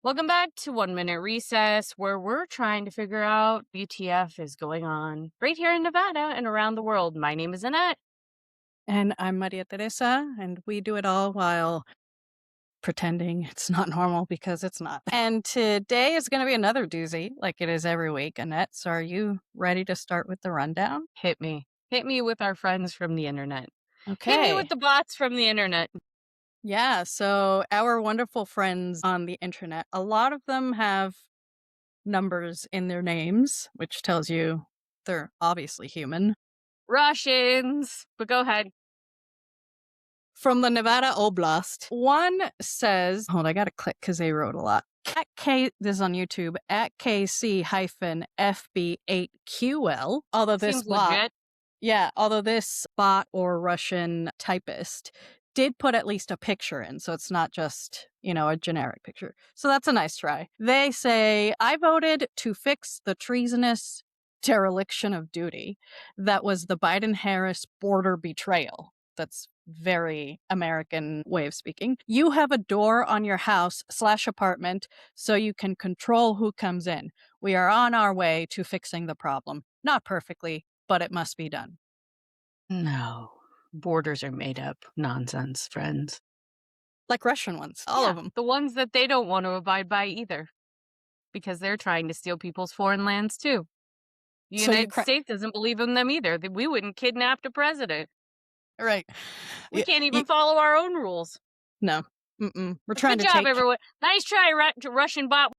Welcome back to 1 Minute Recess, where we're trying to figure out WTF is going on right here in Nevada and around the world. My name is Annette. And I'm Maria Teresa, and we do it all while pretending it's not normal because it's not. And today is going to be another doozy, like it is every week. Annette, so are you ready to start with the rundown? Hit me. Hit me with our friends from the internet. Okay. Hit me with the bots from the internet. Yeah, so our wonderful friends on the internet, a lot of them have numbers in their names, which tells you they're obviously human. Russians. But go ahead. From the Nevada Oblast, one says, hold on, I gotta click because they wrote a lot. At K, this is on YouTube, at KC-FB8QL, although this Seems bot, legit. although this bot or Russian typist did put at least a picture in, so it's not just, a generic picture. So that's a nice try. They say, I voted to fix the treasonous dereliction of duty that was the Biden-Harris border betrayal. That's very American way of speaking. You have a door on your house/apartment so you can control who comes in. We are on our way to fixing the problem. Not perfectly, but it must be done. No. Borders are made up. Nonsense, friends. Like Russian ones. All of them. The ones that they don't want to abide by either. Because they're trying to steal people's foreign lands too. The United States doesn't believe in them either. We wouldn't kidnap the president. Right. We can't even follow our own rules. No. We're trying Good to job, take everyone. Nice try, Russian bot.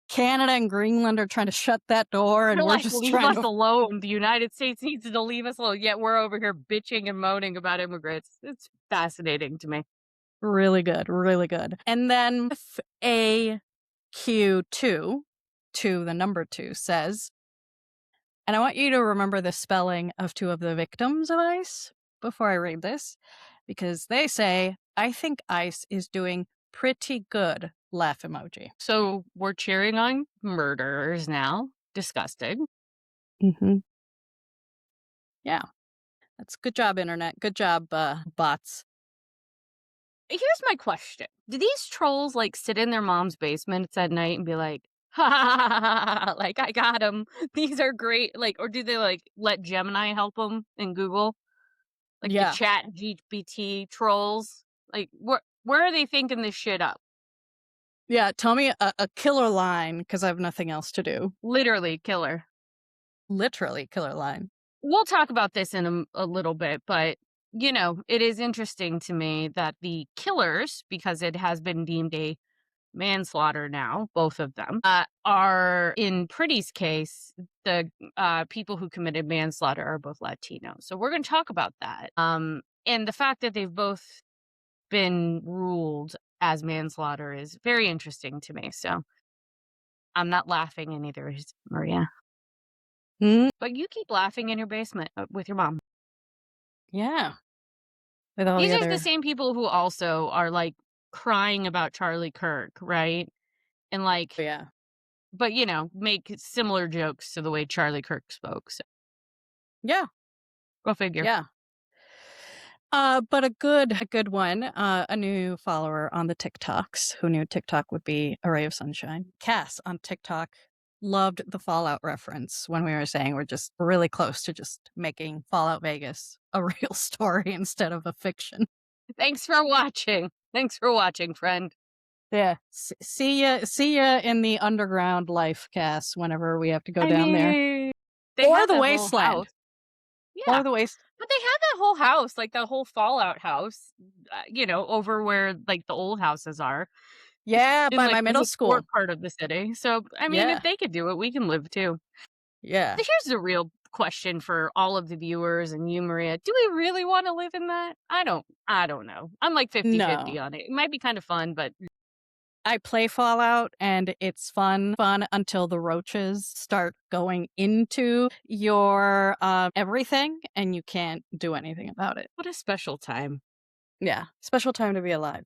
Canada and Greenland are trying to shut that door, and They're we're like, just leave trying us alone. The United States needs to leave us alone. Yet we're over here bitching and moaning about immigrants. It's fascinating to me. Really good, really good. And then FAQ2, to the number 2, says, and I want you to remember the spelling of 2 of the victims of ICE before I read this, because they say, I think ICE is doing pretty good, laugh emoji. So we're cheering on murderers now. Disgusting. Mm-hmm. Yeah. That's good job, internet. Good job, bots. Here's my question. Do these trolls sit in their mom's basements at night and be like, ha ha ha ha ha, like, I got them. These are great. Or do they let Gemini help them in Google? The chat GPT trolls? Where are they thinking this shit up? Yeah, tell me a killer line, because I have nothing else to do. Literally killer. Literally killer line. We'll talk about this in a little bit, but, it is interesting to me that the killers, because it has been deemed a manslaughter now, both of them, are, in Pretty's case, the people who committed manslaughter are both Latino. So we're going to talk about that. And the fact that they've both been ruled as manslaughter is very interesting to me. So I'm not laughing in either, Maria. But you keep laughing in your basement with your mom. Yeah. These are the same people who also are crying about Charlie Kirk, right? And yeah. But make similar jokes to the way Charlie Kirk spoke. So. Yeah. Go figure. Yeah. But a good one, a new follower on the TikToks who knew TikTok would be a ray of sunshine. Cass on TikTok loved the Fallout reference when we were saying we're just really close to just making Fallout Vegas a real story instead of a fiction. Thanks for watching. Thanks for watching, friend. Yeah. See ya in the underground life, Cass, whenever we have to go down there. Or the wasteland. Yeah. Or the wasteland. But they had that whole house, that whole Fallout house, over where the old houses are. Yeah, in, by my middle school. Part of the city. So, I mean, if they could do it, we can live too. Yeah. Here's the real question for all of the viewers and you, Maria. Do we really want to live in that? I don't know. I'm 50-50 on it. It might be kind of fun, but I play Fallout and it's fun until the roaches start going into your everything and you can't do anything about it. What a special time. Yeah, special time to be alive.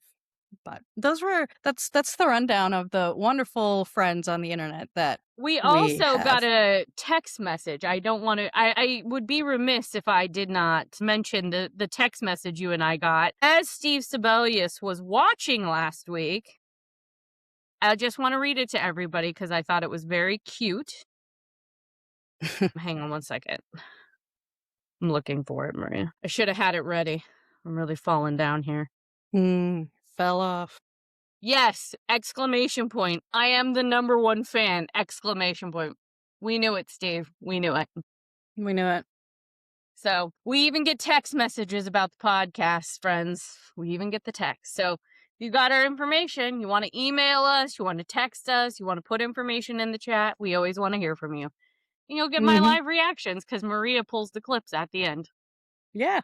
But that's the rundown of the wonderful friends on the internet that We we also got have. a text message. I don't want to. I would be remiss if I did not mention the text message you and I got as Steve Sibelius was watching last week. I just want to read it to everybody because I thought it was very cute. Hang on one second. I'm looking for it, Maria. I should have had it ready. I'm really falling down here. Fell off. Yes! Exclamation point. I am the number one fan! Exclamation point. We knew it, Steve. We knew it. We knew it. So we even get text messages about the podcast, friends. We even get the text. So if you got our information, you want to email us, you want to text us, you want to put information in the chat, we always want to hear from you. And you'll get my Mhm. live reactions because Maria pulls the clips at the end. Yeah.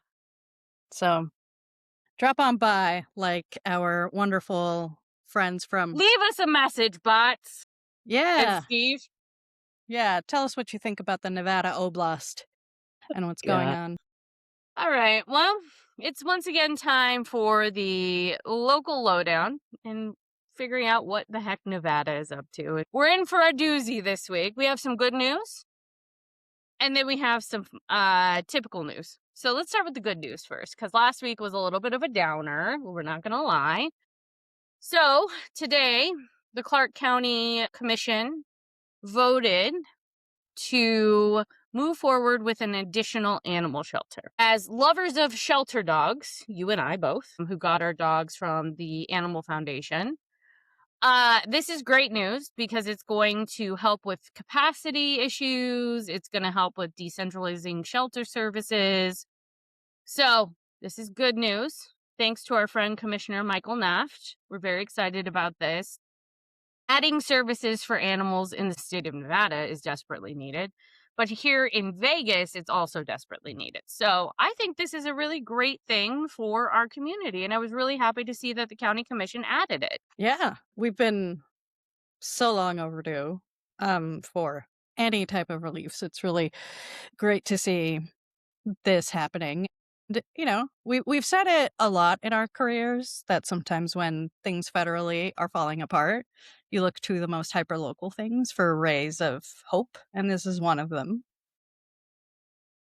So drop on by like our wonderful friends from. Leave us a message, bots and Yeah. Steve. Yeah. Tell us what you think about the Nevada Oblast and what's going Yeah. on. All right. Well, it's once again time for the local lowdown and figuring out what the heck Nevada is up to. We're in for a doozy this week. We have some good news and then we have some typical news. So let's start with the good news first because last week was a little bit of a downer. We're not going to lie. So today, the Clark County Commission voted to move forward with an additional animal shelter. As lovers of shelter dogs, you and I both, who got our dogs from the Animal Foundation, this is great news because it's going to help with capacity issues. It's going to help with decentralizing shelter services. So this is good news. Thanks to our friend Commissioner Michael Naft. We're very excited about this. Adding services for animals in the state of Nevada is desperately needed, but here in Vegas, it's also desperately needed. So I think this is a really great thing for our community, and I was really happy to see that the county commission added it. Yeah. We've been so long overdue for any type of relief. So it's really great to see this happening. You know, we've said it a lot in our careers that sometimes when things federally are falling apart, you look to the most hyperlocal things for rays of hope, and this is one of them.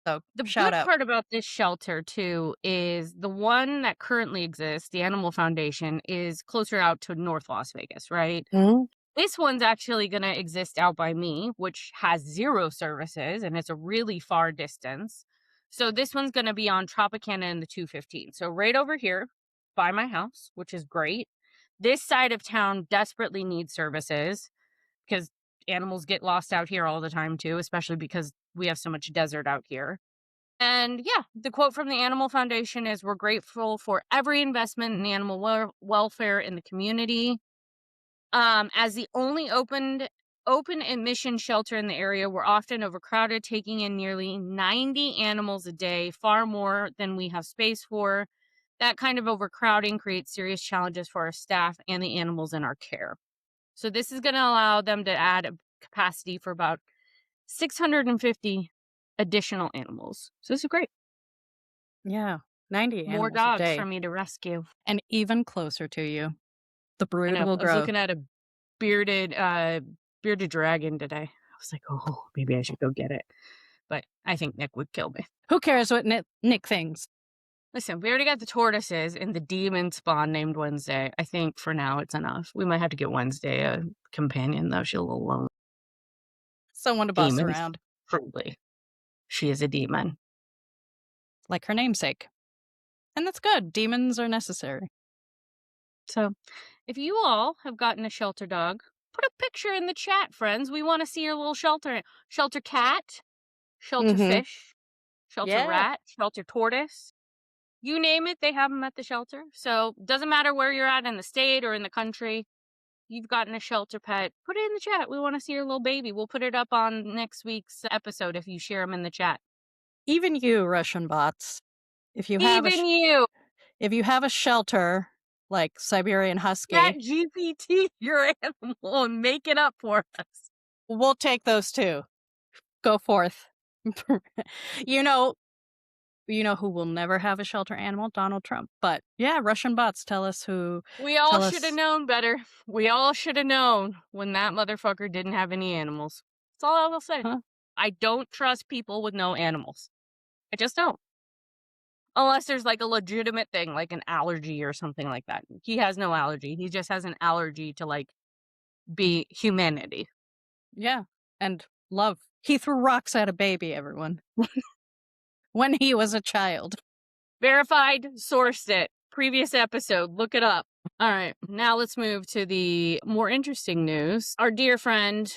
So The shout good out. part about this shelter, too, is the one that currently exists, the Animal Foundation, is closer out to North Las Vegas, right? Mhm. This one's actually going to exist out by me, which has 0 services, and it's a really far distance. So this one's going to be on Tropicana and the 215. So right over here by my house, which is great. This side of town desperately needs services because animals get lost out here all the time too, especially because we have so much desert out here. And yeah, the quote from the Animal Foundation is, "We're grateful for every investment in animal welfare in the community. As the only open admission shelter in the area, we're often overcrowded, taking in nearly 90 animals a day, far more than we have space for. That kind of overcrowding creates serious challenges for our staff and the animals in our care. So this is going to allow them to add a capacity for about 650 additional animals. So this is great. Yeah, 90 More animals a dogs for day, me to rescue. and even closer to you. The I brood know. will I was grow. looking at a bearded bearded dragon today. I was like, oh, maybe I should go get it. But I think Nick would kill me. Who cares what Nick thinks? Listen, we already got the tortoises and the demon spawn named Wednesday. I think for now it's enough. We might have to get Wednesday a companion, though. She's a little lonely. Someone to boss Demons, around, truly. She is a demon. like her namesake. And that's good. Demons are necessary. So if you all have gotten a shelter dog, put a picture in the chat, friends. We want to see your little shelter. Shelter cat, shelter Mm-hmm. fish, shelter Yeah. rat, shelter tortoise. You name it, they have them at the shelter. So doesn't matter where you're at in the state or in the country. You've gotten a shelter pet, put it in the chat. We want to see your little baby. We'll put it up on next week's episode if you share them in the chat. Even you, Russian bots. If you have Even you, a shelter like Siberian Chat Husky, GPT, your animal and make it up for us. we'll take those too. Go forth. You know, You know who will never have a shelter animal? Donald Trump. But yeah, Russian bots tell us who We all tell should have us, known better. We all should have known when that motherfucker didn't have any animals. That's all I will say. huh? I don't trust people with no animals. I just don't. Unless there's like a legitimate thing, like an allergy or something like that. He has no allergy. He just has an allergy to like be humanity. Yeah. And love. He threw rocks at a baby, everyone, when he was a child. Verified, sourced it. Previous episode, look it up. All right, now let's move to the more interesting news. Our dear friend,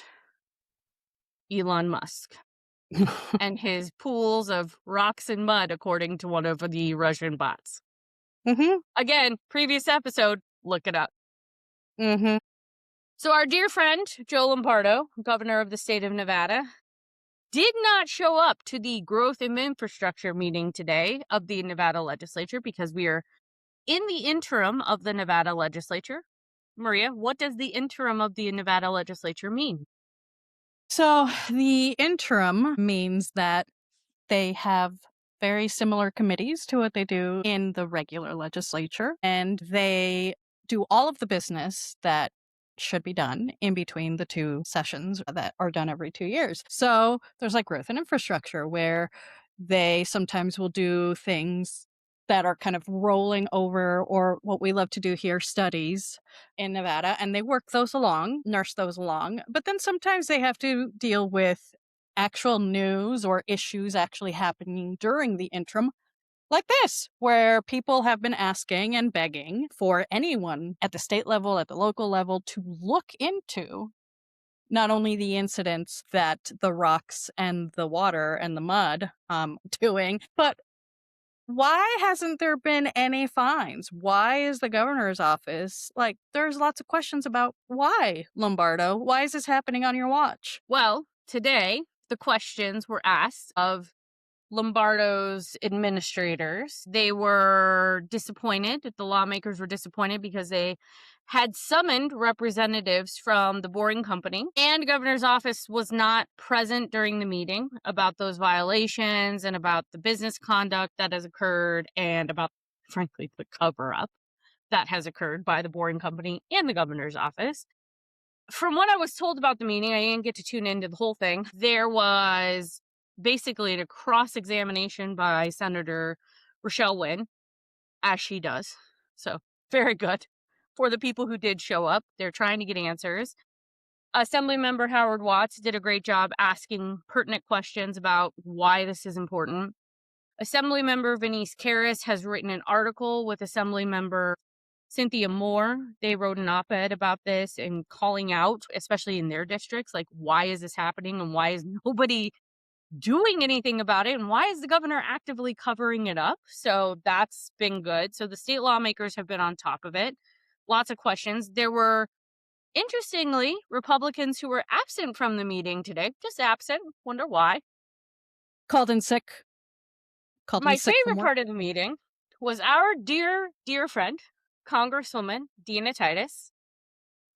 Elon Musk, and his pools of rocks and mud, according to one of the Russian bots. Mm-hmm. Again, previous episode, look it up. Mm-hmm. So, our dear friend, Joe Lombardo, governor of the state of Nevada, did not show up to the growth and infrastructure meeting today of the Nevada legislature because we are in the interim of the Nevada legislature. Maria, what does the interim of the Nevada legislature mean? So the interim means that they have very similar committees to what they do in the regular legislature, and they do all of the business that should be done in between the two sessions that are done every 2 years. So there's like growth and infrastructure where they sometimes will do things that are kind of rolling over, or what we love to do here, studies in Nevada, and they work those along, nurse those along. But then sometimes they have to deal with actual news or issues actually happening during the interim, like this, where people have been asking and begging for anyone at the state level, at the local level, to look into not only the incidents that the rocks and the water and the mud doing, but why hasn't there been any fines? Why is the governor's office like, there's lots of questions about why, Lombardo? Why is this happening on your watch? Well, today, the questions were asked of Lombardo's administrators. They were disappointed. The lawmakers were disappointed because they had summoned representatives from the Boring Company, and governor's office was not present during the meeting about those violations and about the business conduct that has occurred and about, frankly, the cover up that has occurred by the Boring Company and the governor's office. From what I was told about the meeting, I didn't get to tune into the whole thing. There was basically a cross-examination by Senator Rochelle Wynn, as she does. So, very good. For the people who did show up, they're trying to get answers. Assemblymember Howard Watts did a great job asking pertinent questions about why this is important. Assemblymember Venice Karras has written an article with Assemblymember Cynthia Moore. They wrote an op-ed about this and calling out, especially in their districts, like, why is this happening and why is nobody doing anything about it and why is the governor actively covering it up? So that's been good. So the state lawmakers have been on top of it. Lots of questions. There were, interestingly, Republicans who were absent from the meeting today, just absent. Wonder why. Called in sick. Called in My sick from favorite work. part of the meeting was our dear, dear friend, Congresswoman Dina Titus,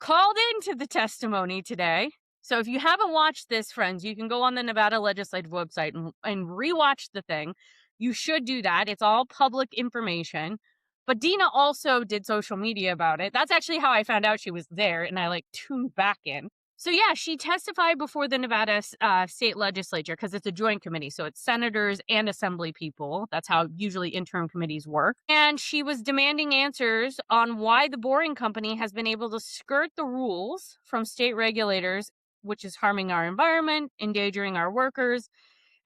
called into the testimony today. So if you haven't watched this, friends, you can go on the Nevada Legislative website and rewatch the thing. You should do that. It's all public information. But Dina also did social media about it. That's actually how I found out she was there, and I like tuned back in. So yeah, she testified before the Nevada state legislature because it's a joint committee. So it's senators and assembly people. That's how usually interim committees work. And she was demanding answers on why the Boring Company has been able to skirt the rules from state regulators, which is harming our environment, endangering our workers,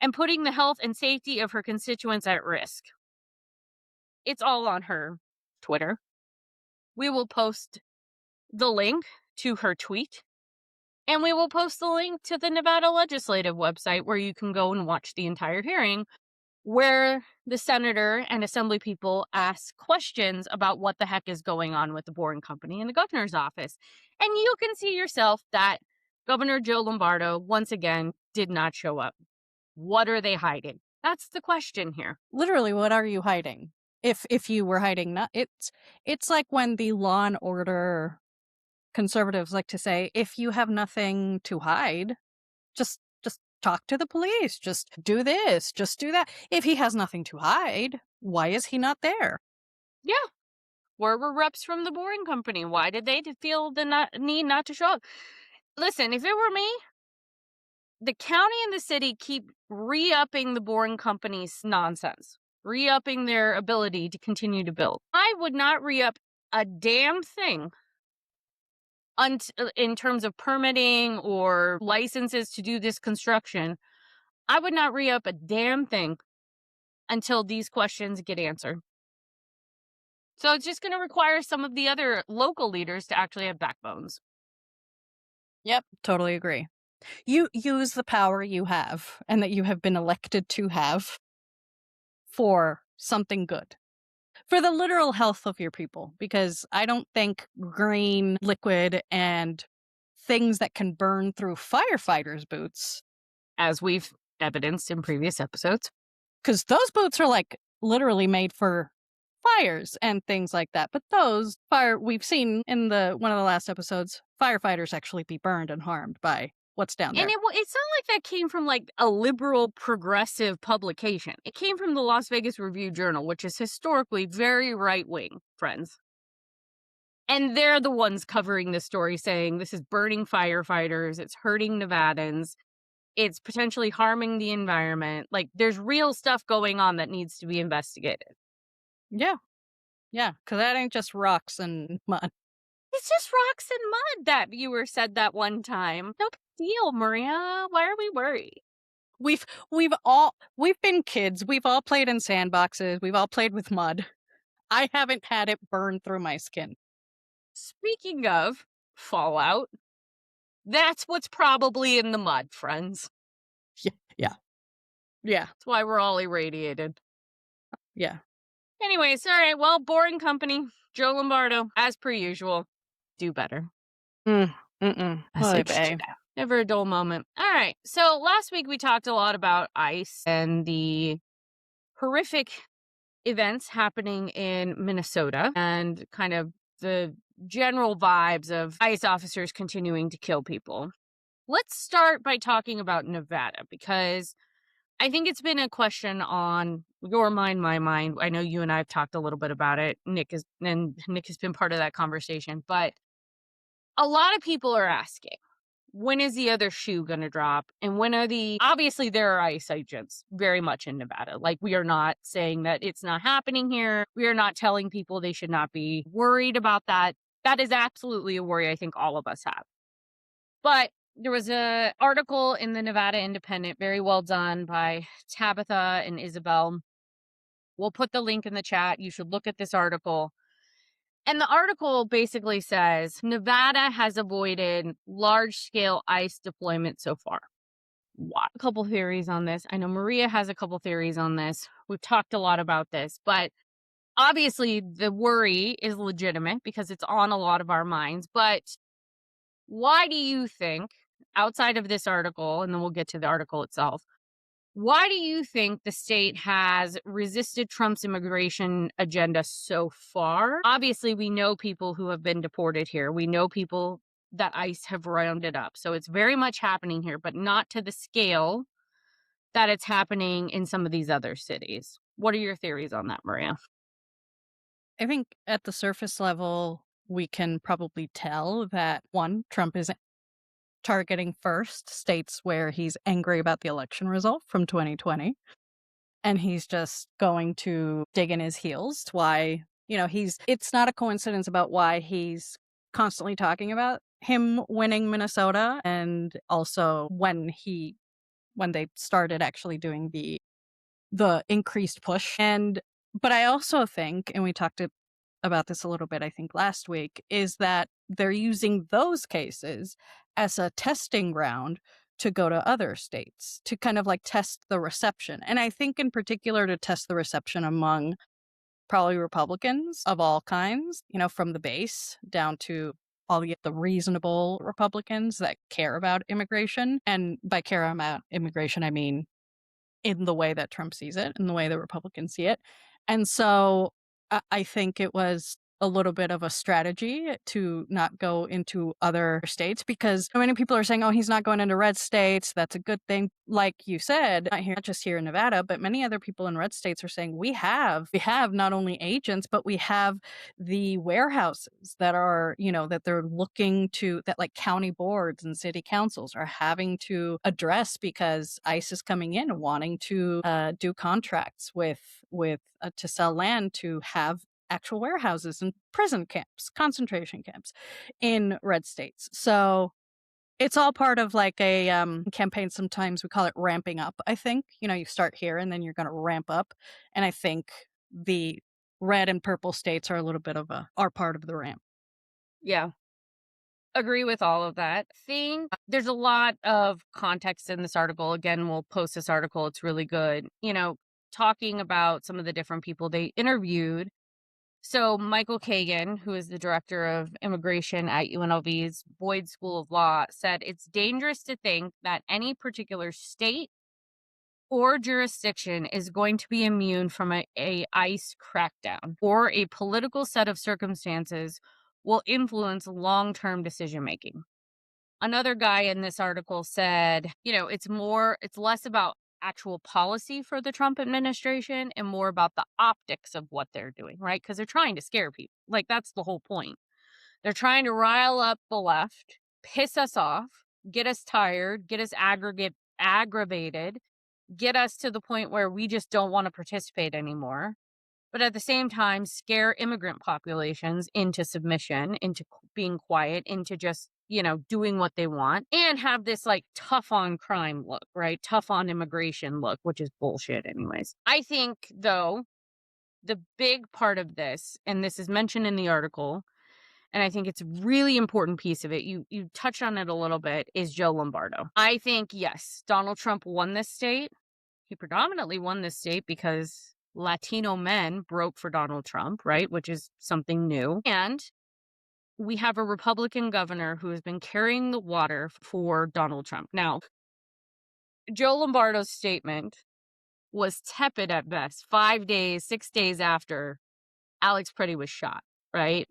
and putting the health and safety of her constituents at risk. It's all on her Twitter. We will post the link to her tweet. And we will post the link to the Nevada Legislative website where you can go and watch the entire hearing, where the senator and assembly people ask questions about what the heck is going on with the Boring Company and the governor's office. And you can see yourself that Governor Joe Lombardo, once again, did not show up. What are they hiding? That's the question here. Literally, what are you hiding? If you were hiding, not it's like when the Law and Order conservatives like to say, if you have nothing to hide, just talk to the police, just do this, just do that. If he has nothing to hide, why is he not there? Yeah. Where were reps from the Boring Company? Why did they feel the need not to show up? Listen, if it were me, the county and the city keep re-upping the Boring Company's nonsense, re-upping their ability to continue to build. I would not re-up a damn thing in terms of permitting or licenses to do this construction. I would not re-up a damn thing until these questions get answered. So it's just going to require some of the other local leaders to actually have backbones. Yep, totally agree. You use the power you have and that you have been elected to have for something good. For the literal health of your people, because I don't think green liquid and things that can burn through firefighters' boots, As we've evidenced in previous episodes. because those boots are like literally made for fires and things like that. But those we've seen in one of the last episodes, firefighters actually be burned and harmed by what's down And there. it's not like that came from like a liberal progressive publication. It came from the Las Vegas Review-Journal, which is historically very right-wing, friends. And they're the ones covering the story saying this is burning firefighters, it's hurting Nevadans, it's potentially harming the environment. Like there's real stuff going on that needs to be investigated. Yeah. Yeah. Because that ain't just rocks and mud. It's just rocks and mud, that viewer said that one time. No big deal, Maria. Why are we worried? We've been kids. We've all played in sandboxes. We've all played with mud. I haven't had it burn through my skin. Speaking of fallout, that's what's probably in the mud, friends. Yeah. Yeah. Yeah. That's why we're all irradiated. Yeah. Anyways, all right, well, Boring Company, Joe Lombardo, as per usual, do better. Oy Message vey. today. Never a dull moment. All right, so last week we talked a lot about ICE and the horrific events happening in Minnesota and kind of the general vibes of ICE officers continuing to kill people. Let's start by talking about Nevada, because I think it's been a question on your mind, my mind. I know you and I have talked a little bit about it. Nick has been part of that conversation, but a lot of people are asking, when is the other shoe going to drop? And when are obviously there are ICE agents very much in Nevada. Like, we are not saying that it's not happening here. We are not telling people they should not be worried about that. That is absolutely a worry I think all of us have. But there was an article in the Nevada Independent, very well done, by Tabitha and Isabel. We'll put the link in the chat. You should look at this article. And the article basically says Nevada has avoided large-scale ICE deployment so far. A couple theories on this. I know Maria has a couple theories on this. We've talked a lot about this, but obviously the worry is legitimate because it's on a lot of our minds. But why do you think, outside of this article, and then we'll get to the article itself, why do you think the state has resisted Trump's immigration agenda so far? Obviously, we know people who have been deported here. We know people that ICE have rounded up. So it's very much happening here, but not to the scale that it's happening in some of these other cities. What are your theories on that, Maria? I think at the surface level, we can probably tell that one, Trump is targeting first states where he's angry about the election result from 2020. And he's just going to dig in his heels to why, it's not a coincidence about why he's constantly talking about him winning Minnesota. And also when they started actually doing the increased push. But I also think, and we talked about this a little bit, I think last week, is that they're using those cases as a testing ground to go to other states to kind of like test the reception. And I think in particular to test the reception among probably Republicans of all kinds, from the base down to all the reasonable Republicans that care about immigration. And by care about immigration, I mean in the way that Trump sees it, in the way the Republicans see it. And so I think it was a little bit of a strategy to not go into other states because so many people are saying, oh, he's not going into red states. That's a good thing. Like you said, not just here in Nevada, but many other people in red states are saying we have not only agents, but we have the warehouses that are, that they're looking to that like county boards and city councils are having to address because ICE is coming in and wanting to do contracts with to sell land to have actual warehouses and prison camps, concentration camps in red states. So it's all part of like a campaign. Sometimes we call it ramping up. I think you start here and then you're going to ramp up, and I think the red and purple states are a little bit of are part of the ramp. Yeah. Agree with all of that. Think there's a lot of context in this article. Again, we'll post this article. It's really good. Talking about some of the different people they interviewed. So Michael Kagan, who is the director of immigration at UNLV's Boyd School of Law, said it's dangerous to think that any particular state or jurisdiction is going to be immune from a ICE crackdown or a political set of circumstances will influence long-term decision making. Another guy in this article said, it's less about actual policy for the Trump administration and more about the optics of what they're doing, right? Because they're trying to scare people. Like, that's the whole point. They're trying to rile up the left, piss us off, get us tired, get us aggravated, get us to the point where we just don't want to participate anymore. But at the same time, scare immigrant populations into submission, into being quiet, into just, doing what they want, and have this like tough on crime look, right? Tough on immigration look, which is bullshit anyways. I think, though, the big part of this, and this is mentioned in the article, and I think it's a really important piece of it, you touched on it a little bit, is Joe Lombardo. I think, yes, Donald Trump won this state. He predominantly won this state because Latino men broke for Donald Trump, right? Which is something new. And we have a Republican governor who has been carrying the water for Donald Trump. Now, Joe Lombardo's statement was tepid at best, 5 days, 6 days after Alex Pretty was shot, right?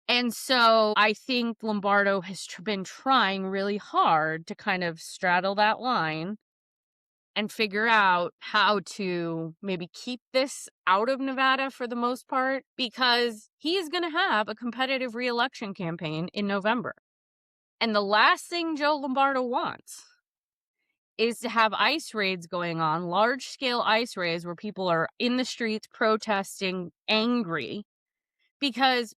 And so I think Lombardo has been trying really hard to kind of straddle that line and figure out how to maybe keep this out of Nevada for the most part, because he is going to have a competitive reelection campaign in November. And the last thing Joe Lombardo wants is to have ICE raids going on, large scale ICE raids where people are in the streets protesting, angry, because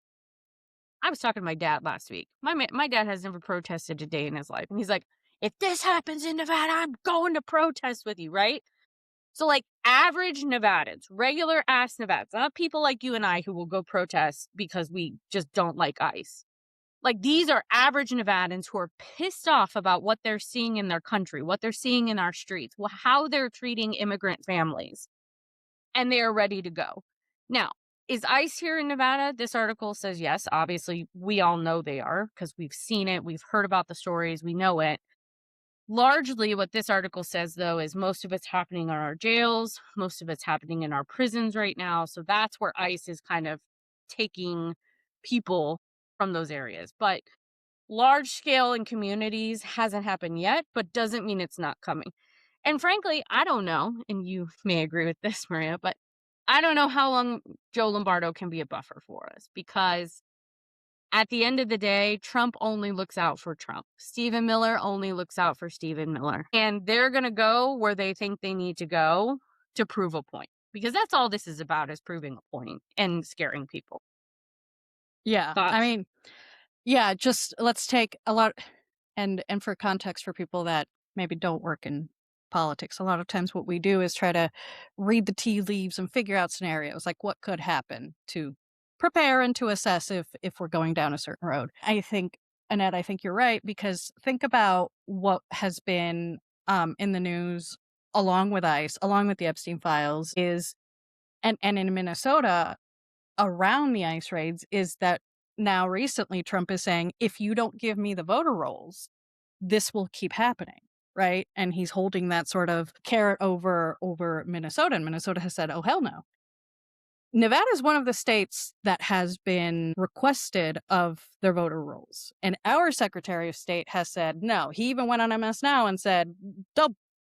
I was talking to my dad last week. My dad has never protested a day in his life. And he's like, if this happens in Nevada, I'm going to protest with you, right? So, like, average Nevadans, regular ass Nevadans, not people like you and I who will go protest because we just don't like ICE. Like, these are average Nevadans who are pissed off about what they're seeing in their country, what they're seeing in our streets, how they're treating immigrant families, and they are ready to go. Now, is ICE here in Nevada? This article says yes. Obviously, we all know they are because we've seen it. We've heard about the stories. We know it. Largely, what this article says, though, is most of it's happening in our jails. Most of it's happening in our prisons right now. So that's where ICE is kind of taking people from those areas. But large scale in communities hasn't happened yet, but doesn't mean it's not coming. And frankly, I don't know, and you may agree with this, Maria, but I don't know how long Joe Lombardo can be a buffer for us, because at the end of the day, Trump only looks out for Trump. Stephen Miller only looks out for Stephen Miller. And they're going to go where they think they need to go to prove a point, because that's all this is about, is proving a point and scaring people. Yeah. I Thoughts? mean, yeah, just let's take a lot and for context for people that maybe don't work in politics, a lot of times what we do is try to read the tea leaves and figure out scenarios like what could happen to prepare and to assess if we're going down a certain road. I think Annette, I think you're right, because think about what has been in the news along with ICE, along with the Epstein files, is and in Minnesota around the ICE raids is that now recently Trump is saying, if you don't give me the voter rolls, this will keep happening, right? And he's holding that sort of carrot over Minnesota, and Minnesota has said, oh, hell no. Nevada is one of the states that has been requested of their voter rolls. And our Secretary of State has said no. He even went on MS Now and said,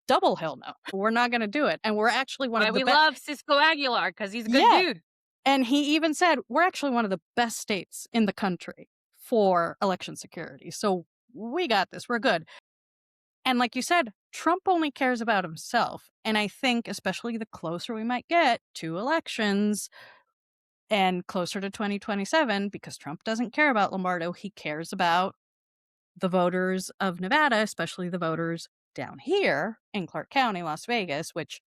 double hell no. We're not going to do it. And we're actually one Why of the we best. love Cisco Aguilar, because he's a good Yeah. dude. And he even said, we're actually one of the best states in the country for election security. So we got this. We're good. And like you said, Trump only cares about himself. And I think, especially the closer we might get to elections and closer to 2027, because Trump doesn't care about Lombardo, he cares about the voters of Nevada, especially the voters down here in Clark County, Las Vegas, which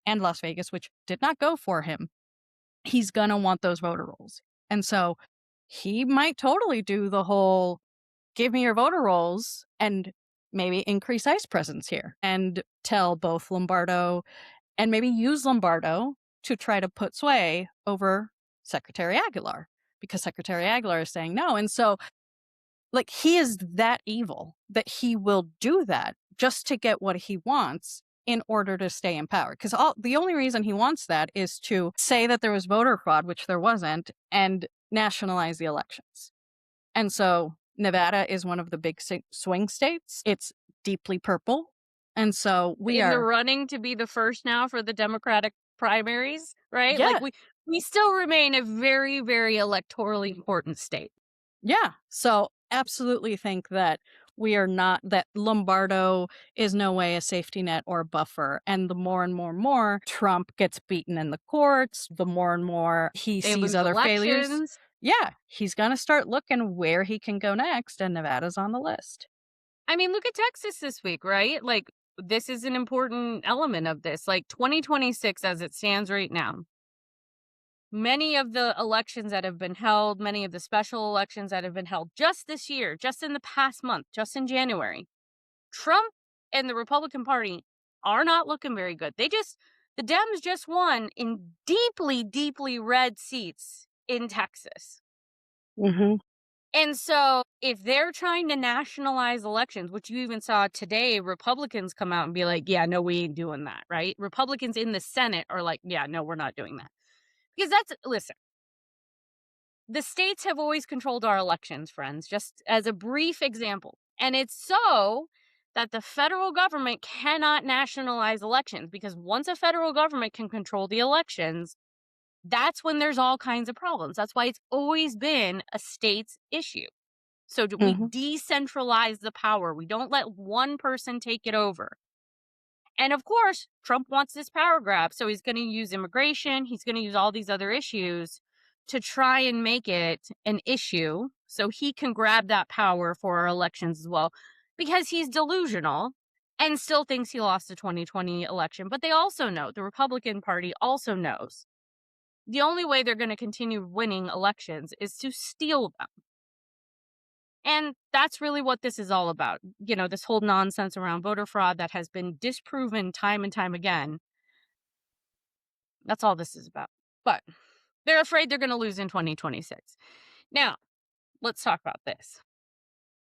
did not go for him. He's going to want those voter rolls. And so he might totally do the whole give me your voter rolls and maybe increase ICE presence here and tell both Lombardo and maybe use Lombardo to try to put sway over Secretary Aguilar, because Secretary Aguilar is saying no. And so, like, he is that evil that he will do that just to get what he wants in order to stay in power. Because the only reason he wants that is to say that there was voter fraud, which there wasn't, and nationalize the elections. And so Nevada is one of the big swing states. It's deeply purple. And so we In the are, running to be the first now for the Democratic primaries, right? yeah, Like we still remain a very, very electorally important state. yeah. So absolutely think that we are not, that Lombardo is no way a safety net or a buffer. And the more and more Trump gets beaten in the courts, the more and more he They sees lose other failures. elections. Yeah, he's going to start looking where he can go next. And Nevada's on the list. I mean, look at Texas this week, right? Like, this is an important element of this. Like 2026 as it stands right now. Many of the elections that have been held, many of the special elections that have been held just this year, just in the past month, just in January, Trump and the Republican Party are not looking very good. The Dems just won in deeply, deeply red seats in Texas. Mm-hmm. And so if they're trying to nationalize elections, which you even saw today, Republicans come out and be like, yeah, no, we ain't doing that, right? Republicans in the Senate are like, yeah, no, we're not doing that. Because listen, the states have always controlled our elections, friends, just as a brief example. And it's so that the federal government cannot nationalize elections, because once a federal government can control the elections, that's when there's all kinds of problems. That's why it's always been a state's issue. So we Mm-hmm. decentralize the power. We don't let one person take it over. And of course, Trump wants this power grab. So he's going to use immigration. He's going to use all these other issues to try and make it an issue so he can grab that power for our elections as well, because he's delusional and still thinks he lost the 2020 election. But they also know, the Republican Party also knows, the only way they're going to continue winning elections is to steal them. And that's really what this is all about. You know, this whole nonsense around voter fraud that has been disproven time and time again. That's all this is about. But they're afraid they're going to lose in 2026. Now, let's talk about this.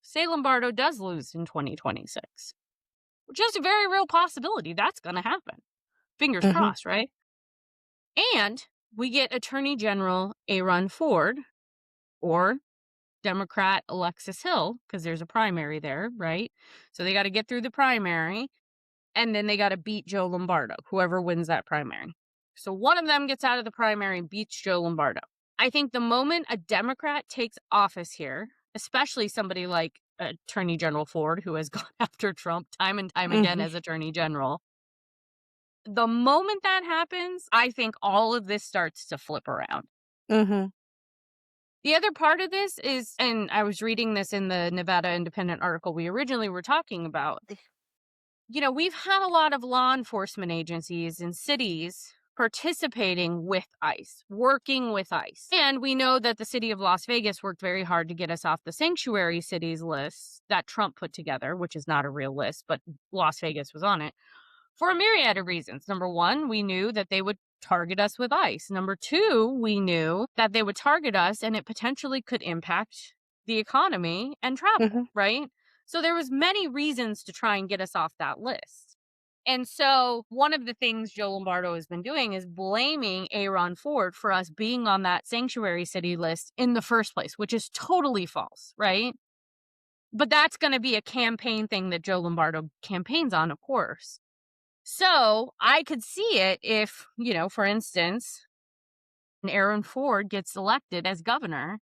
Say Lombardo does lose in 2026, which is a very real possibility. That's going to happen. Fingers Mm-hmm. crossed, right? And we get Attorney General Aaron Ford, or Democrat Alexis Hill, because there's a primary there, right? So they got to get through the primary, and then they got to beat Joe Lombardo, whoever wins that primary. So one of them gets out of the primary and beats Joe Lombardo. I think the moment a Democrat takes office here, especially somebody like Attorney General Ford, who has gone after Trump time and time again as Attorney General, the moment that happens, I think all of this starts to flip around. Mm-hmm. The other part of this is, and I was reading this in the Nevada Independent article we originally were talking about, you know, we've had a lot of law enforcement agencies in cities participating with ICE, working with ICE. And we know that the city of Las Vegas worked very hard to get us off the sanctuary cities list that Trump put together, which is not a real list, but Las Vegas was on it, for a myriad of reasons. Number one, we knew that they would target us with ICE. Number two, we knew that they would target us and it potentially could impact the economy and travel, right? So there was many reasons to try and get us off that list. And so one of the things Joe Lombardo has been doing is blaming Aaron Ford for us being on that sanctuary city list in the first place, which is totally false, right? But that's going to be a campaign thing that Joe Lombardo campaigns on, of course. So I could see it if, for instance, Aaron Ford gets elected as governor,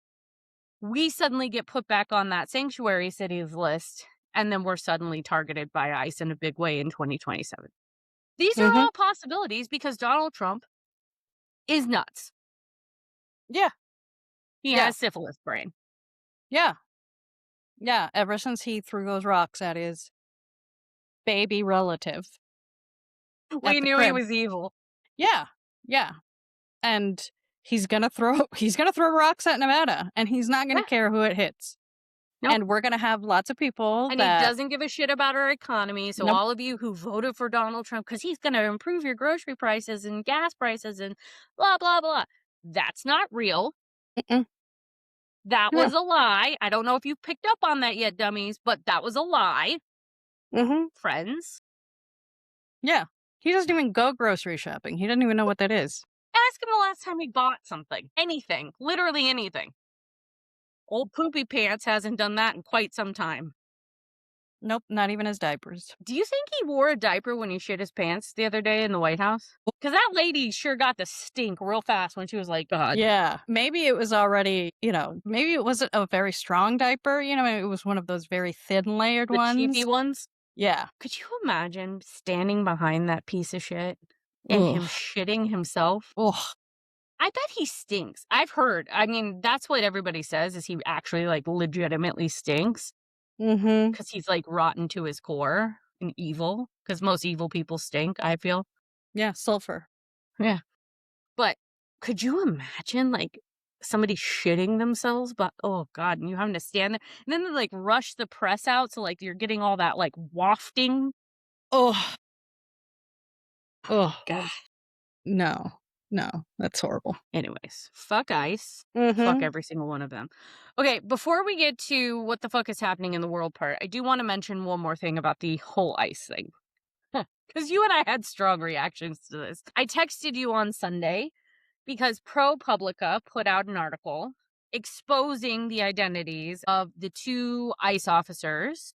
we suddenly get put back on that sanctuary cities list, and then we're suddenly targeted by ICE in a big way in 2027. These are Mhm. all possibilities because Donald Trump is nuts. Yeah. He Yeah. has syphilis brain. Yeah. Yeah. Ever since he threw those rocks at his baby relative We at the knew he crib. was evil. Yeah. Yeah. And he's gonna throw he's gonna throw rocks at Nevada, and he's not gonna Yeah. care who it hits. Nope. And we're gonna have lots of people And he that doesn't give a shit about our economy. So nope. all of you who voted for Donald Trump, because he's going to improve your grocery prices and gas prices and blah, blah, blah. That's not real. Mm-mm. That No. was a lie. I don't know if you've picked up on that yet, dummies, but that was a lie, Mhm. friends. Yeah. He doesn't even go grocery shopping. He doesn't even know what that is. Ask him the last time he bought something. Anything. Literally anything. Old Poopy Pants hasn't done that in quite some time. Nope, not even his diapers. Do you think he wore a diaper when he shit his pants the other day in the White House? Because that lady sure got the stink real fast when she was like, God. Yeah. Maybe it was already, maybe it wasn't a very strong diaper. Maybe it was one of those very thin layered The cheapy ones. ones? Yeah. Could you imagine standing behind that piece of shit and him Ugh. shitting himself? Ugh. I bet he stinks. I've heard. I mean, that's what everybody says is he actually like legitimately stinks Mm-hmm. because he's like rotten to his core and evil because most evil people stink, I feel. Yeah, sulfur. Yeah. But could you imagine like somebody shitting themselves? But oh God, and you having to stand there and then they like rush the press out. So like you're getting all that like wafting. Oh. Oh. God. No. No. That's horrible. Anyways, fuck ICE. Fuck Mm-hmm. every single one of them. Okay, before we get to what the fuck is happening in the world part, I do want to mention one more thing about the whole ICE thing. Because you and I had strong reactions to this. I texted you on Sunday because ProPublica put out an article exposing the identities of the two ICE officers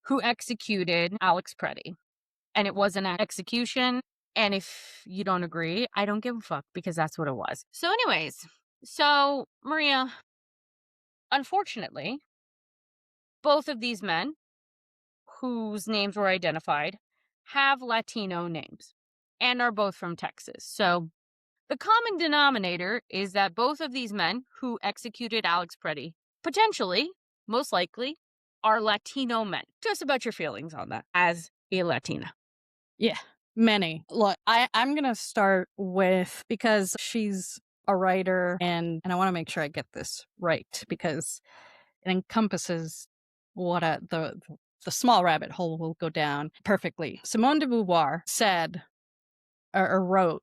who executed Alex Preddy. And it was an execution. And if you don't agree, I don't give a fuck because that's what it was. So, anyways, Maria, unfortunately, both of these men whose names were identified have Latino names and are both from Texas. So, the common denominator is that both of these men who executed Alex Preddy potentially, most likely, are Latino men. Just about your feelings on that as a Latina. Yeah. Many. Look, I'm gonna start with because she's a writer and I want to make sure I get this right because it encompasses what the small rabbit hole will go down perfectly. Simone de Beauvoir said or wrote,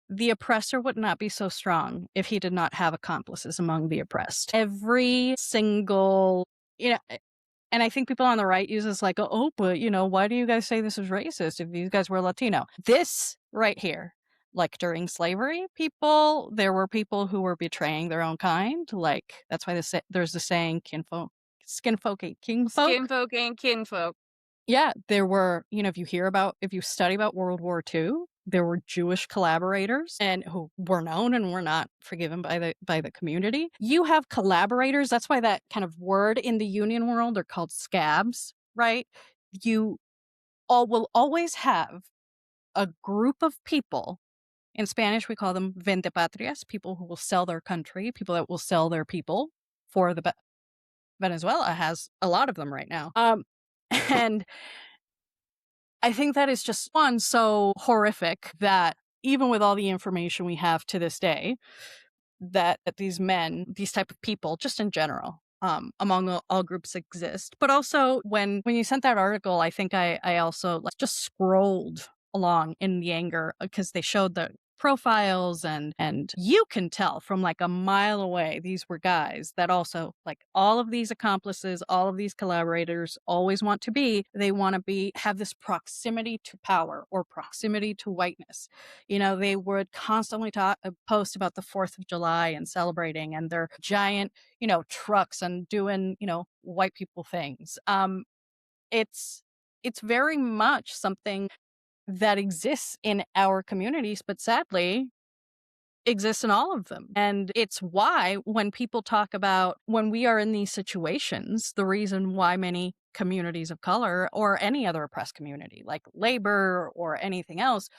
"The oppressor would not be so strong if he did not have accomplices among the oppressed." Every single, and I think people on the right use this like, oh, but why do you guys say this is racist if these guys were Latino? This right here, like during slavery, there were people who were betraying their own kind. Like that's why there's the saying, skin folk ain't king folk. Skin folk and kinfolk. Yeah, there were, if you study about World War II, there were Jewish collaborators and who were known and were not forgiven by the community. You have collaborators. That's why that kind of word in the union world are called scabs, right? You all will always have a group of people. In Spanish, we call them vendepatrias, people who will sell their country, people that will sell their people for the Venezuela has a lot of them right now. And I think that is just one so horrific that even with all the information we have to this day, that these men, these type of people, just in general, among all groups exist. But also when you sent that article, I think I also just scrolled along in the anger because they showed profiles, and you can tell from like a mile away these were guys that also, like, all of these accomplices, all of these collaborators always want to be, they want to be have this proximity to power or proximity to whiteness. They would constantly post about the 4th of July and celebrating and their giant, trucks and doing, white people things. It's very much something that exists in our communities, but sadly exists in all of them. And it's why when people talk about when we are in these situations, the reason why many communities of color or any other oppressed community like labor or anything else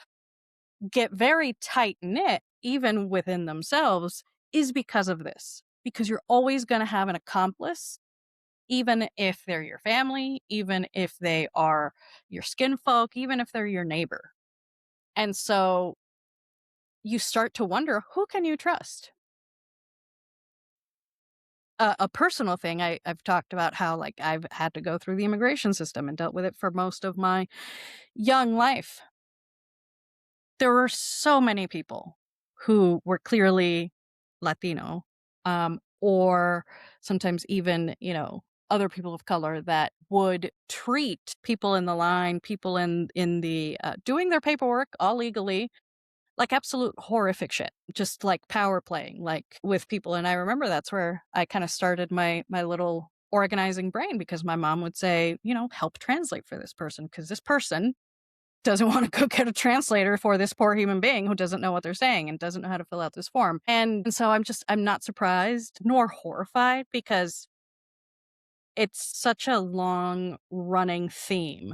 get very tight knit, even within themselves, is because of this. Because you're always going to have an accomplice, even if they're your family, even if they are your skin folk, even if they're your neighbor. And so you start to wonder, who can you trust? A personal thing, I've talked about how, like, I've had to go through the immigration system and dealt with it for most of my young life. There were so many people who were clearly Latino, or sometimes even, other people of color that would treat people in the line, people in the doing their paperwork all legally, like absolute horrific shit, just like power playing, like with people. And I remember that's where I kind of started my little organizing brain, because my mom would say, help translate for this person, because this person doesn't want to go get a translator for this poor human being who doesn't know what they're saying and doesn't know how to fill out this form. And so I'm not surprised nor horrified, because it's such a long running theme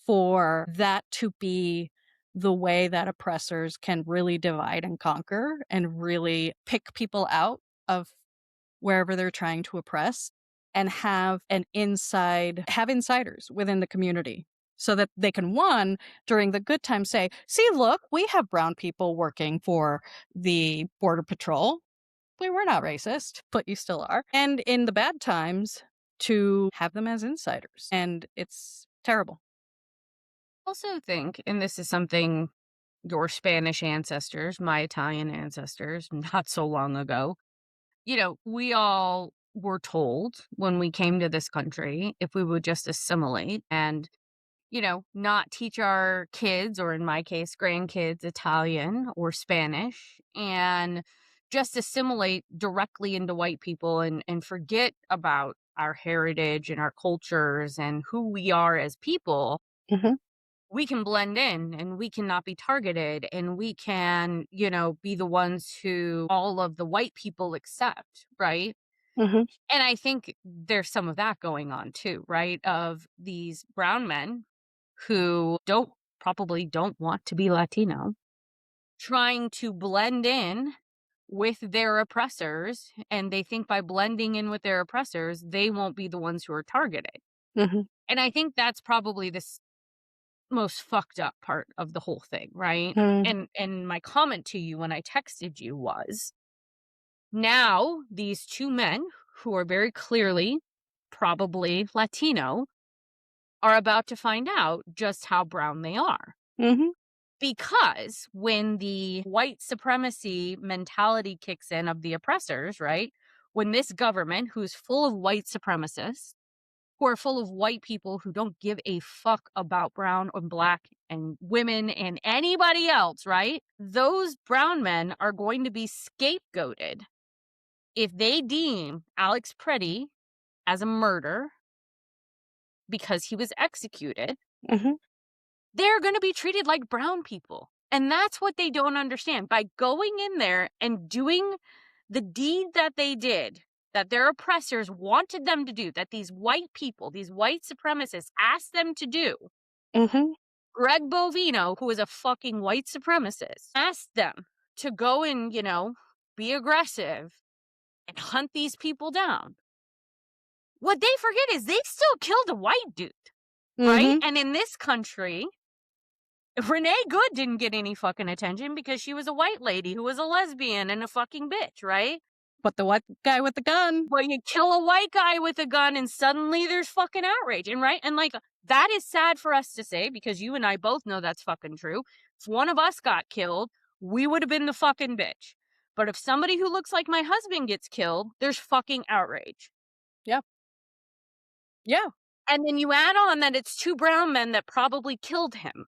for that to be the way that oppressors can really divide and conquer and really pick people out of wherever they're trying to oppress, and have insiders within the community, so that they can, one, during the good times say, see, look, we have brown people working for the border patrol. We're not racist, but you still are. And in the bad times, to have them as insiders. And it's terrible. Also think, and this is something your Spanish ancestors, my Italian ancestors, not so long ago, we all were told when we came to this country, if we would just assimilate and, not teach our kids, or in my case, grandkids, Italian or Spanish, and just assimilate directly into white people and forget about our heritage and our cultures and who we are as people, Hmm. we can blend in and we cannot be targeted, and we can, be the ones who all of the white people accept, right? Hmm. And I think there's some of that going on too, right? Of these brown men who probably don't want to be Latino, trying to blend in with their oppressors, and they think by blending in with their oppressors, they won't be the ones who are targeted. Hmm. And I think that's probably the most fucked up part of the whole thing, right? Hmm. And my comment to you when I texted you was, now these two men who are very clearly probably Latino are about to find out just how brown they are. Hmm. Because when the white supremacy mentality kicks in of the oppressors, right? When this government, who's full of white supremacists, who are full of white people who don't give a fuck about brown or black and women and anybody else, right? Those brown men are going to be scapegoated if they deem Alex Preddy as a murder because he was executed. Hmm. They're going to be treated like brown people. And that's what they don't understand. By going in there and doing the deed that they did, that their oppressors wanted them to do, that these white people, these white supremacists asked them to do, Hmm. Greg Bovino, who is a fucking white supremacist, asked them to go and, be aggressive and hunt these people down. What they forget is they still killed a white dude, right? Hmm. And in this country, Renee Good didn't get any fucking attention because she was a white lady who was a lesbian and a fucking bitch, right? But the white guy with the gun. But you kill a white guy with a gun and suddenly there's fucking outrage. And right? And like, that is sad for us to say, because you and I both know that's fucking true. If one of us got killed, we would have been the fucking bitch. But if somebody who looks like my husband gets killed, there's fucking outrage. Yeah. Yeah. And then you add on that it's 2 brown men that probably killed him.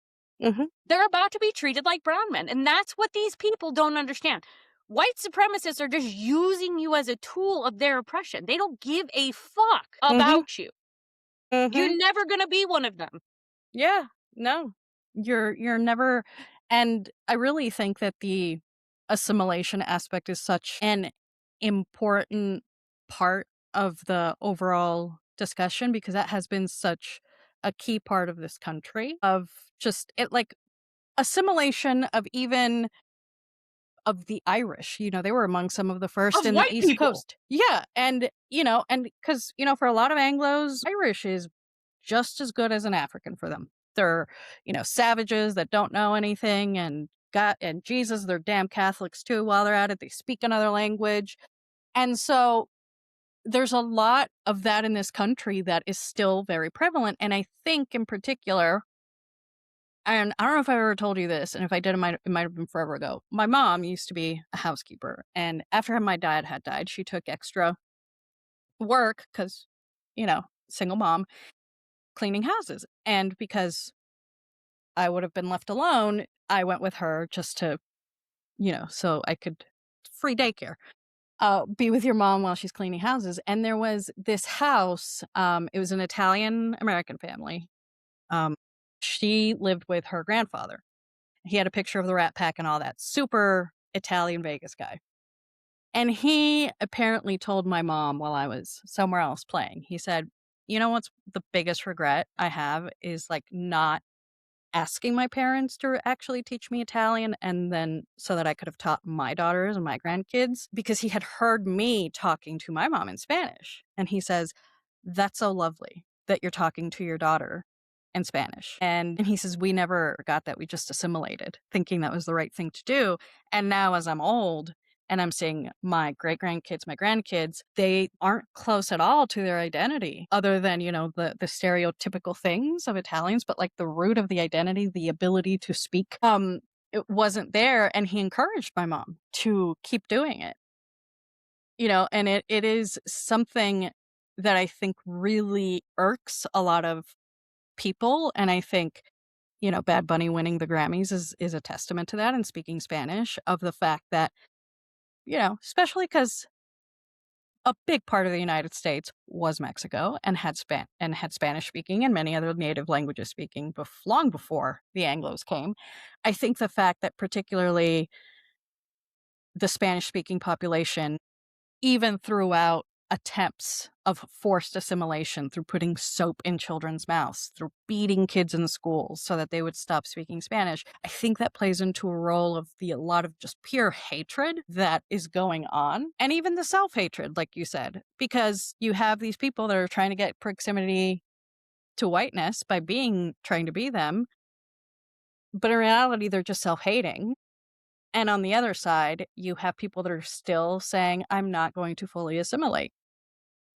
Mhm. They're about to be treated like brown men, and that's what these people don't understand. White supremacists are just using you as a tool of their oppression. They don't give a fuck Mhm. about you. Mhm. You're never gonna be one of them. Yeah. No. You're never, and I really think that the assimilation aspect is such an important part of the overall discussion, because that has been such a key part of this country, of just it, like, assimilation of even of the Irish. They were among some of the first Of in the white East people. Coast. Yeah, and because, for a lot of Anglos, Irish is just as good as an African for them. They're, savages that don't know anything, and God and Jesus, they're damn Catholics too while they're at it. They speak another language. And so there's a lot of that in this country that is still very prevalent. And I think in particular, and I don't know if I ever told you this, and if I did, it might have been forever ago. My mom used to be a housekeeper, and after my dad had died, she took extra work because, single mom, cleaning houses. And because I would have been left alone, I went with her just to, so I could free daycare. Be with your mom while she's cleaning houses. And there was this house. It was an Italian American family. Um, she lived with her grandfather. He had a picture of the Rat Pack and all that. Super Italian Vegas guy. And he apparently told my mom while I was somewhere else playing, he said, what's the biggest regret I have is, like, not asking my parents to actually teach me Italian, and then so that I could have taught my daughters and my grandkids, because he had heard me talking to my mom in Spanish. And he says, "That's so lovely that you're talking to your daughter in Spanish." And he says, "We never got that. We just assimilated, thinking that was the right thing to do. And now as I'm old and I'm seeing my great grandkids, my grandkids, they aren't close at all to their identity, other than, the stereotypical things of Italians, but, like, the root of the identity, the ability to speak, it wasn't there." And he encouraged my mom to keep doing it. And it is something that I think really irks a lot of people. And I think, Bad Bunny winning the Grammys is a testament to that, and speaking Spanish, of the fact that, especially because a big part of the United States was Mexico, and had Spanish speaking and many other native languages speaking long before the Anglos came. I think the fact that particularly the Spanish speaking population, even throughout attempts of forced assimilation, through putting soap in children's mouths, through beating kids in schools so that they would stop speaking Spanish, I think that plays into a role of a lot of just pure hatred that is going on. And even the self-hatred, like you said, because you have these people that are trying to get proximity to whiteness by trying to be them, but in reality, they're just self-hating. And on the other side, you have people that are still saying, "I'm not going to fully assimilate."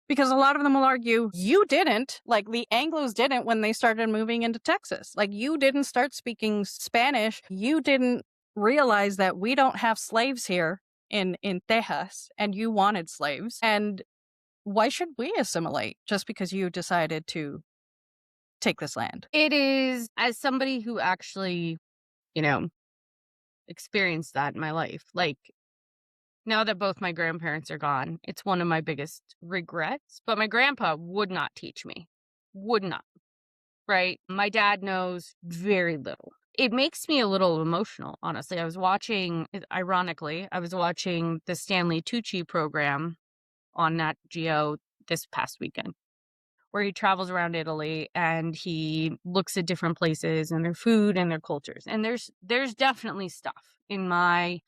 Because a lot of them will argue, you didn't, like the Anglos didn't when they started moving into Texas. Like, you didn't start speaking Spanish. You didn't realize that we don't have slaves here in Texas, and you wanted slaves. And why should we assimilate just because you decided to take this land? It is, as somebody who actually, you know, experienced that in my life, like, now that both my grandparents are gone, it's one of my biggest regrets. But my grandpa would not teach me. Would not, right? My dad knows very little. It makes me a little emotional, honestly. Ironically, I was watching the Stanley Tucci program on Nat Geo this past weekend, where he travels around Italy and he looks at different places and their food and their cultures. And there's definitely stuff in my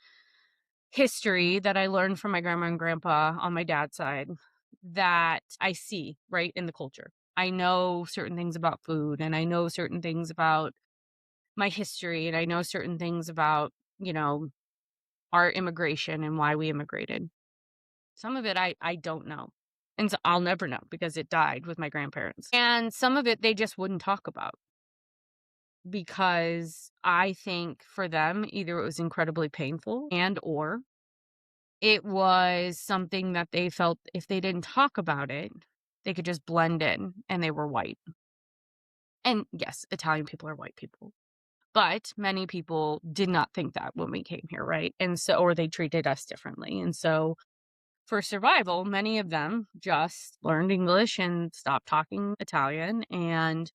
history that I learned from my grandma and grandpa on my dad's side that I see right in the culture. I know certain things about food, and I know certain things about my history, and I know certain things about, our immigration and why we immigrated. Some of it I don't know. And so I'll never know because it died with my grandparents. And some of it they just wouldn't talk about. because I think for them, either it was incredibly painful and or it was something that they felt if they didn't talk about it, they could just blend in and they were white. And yes, Italian people are white people. But many people did not think that when we came here, right? And so, or they treated us differently. And so, for survival, many of them just learned English and stopped talking Italian. And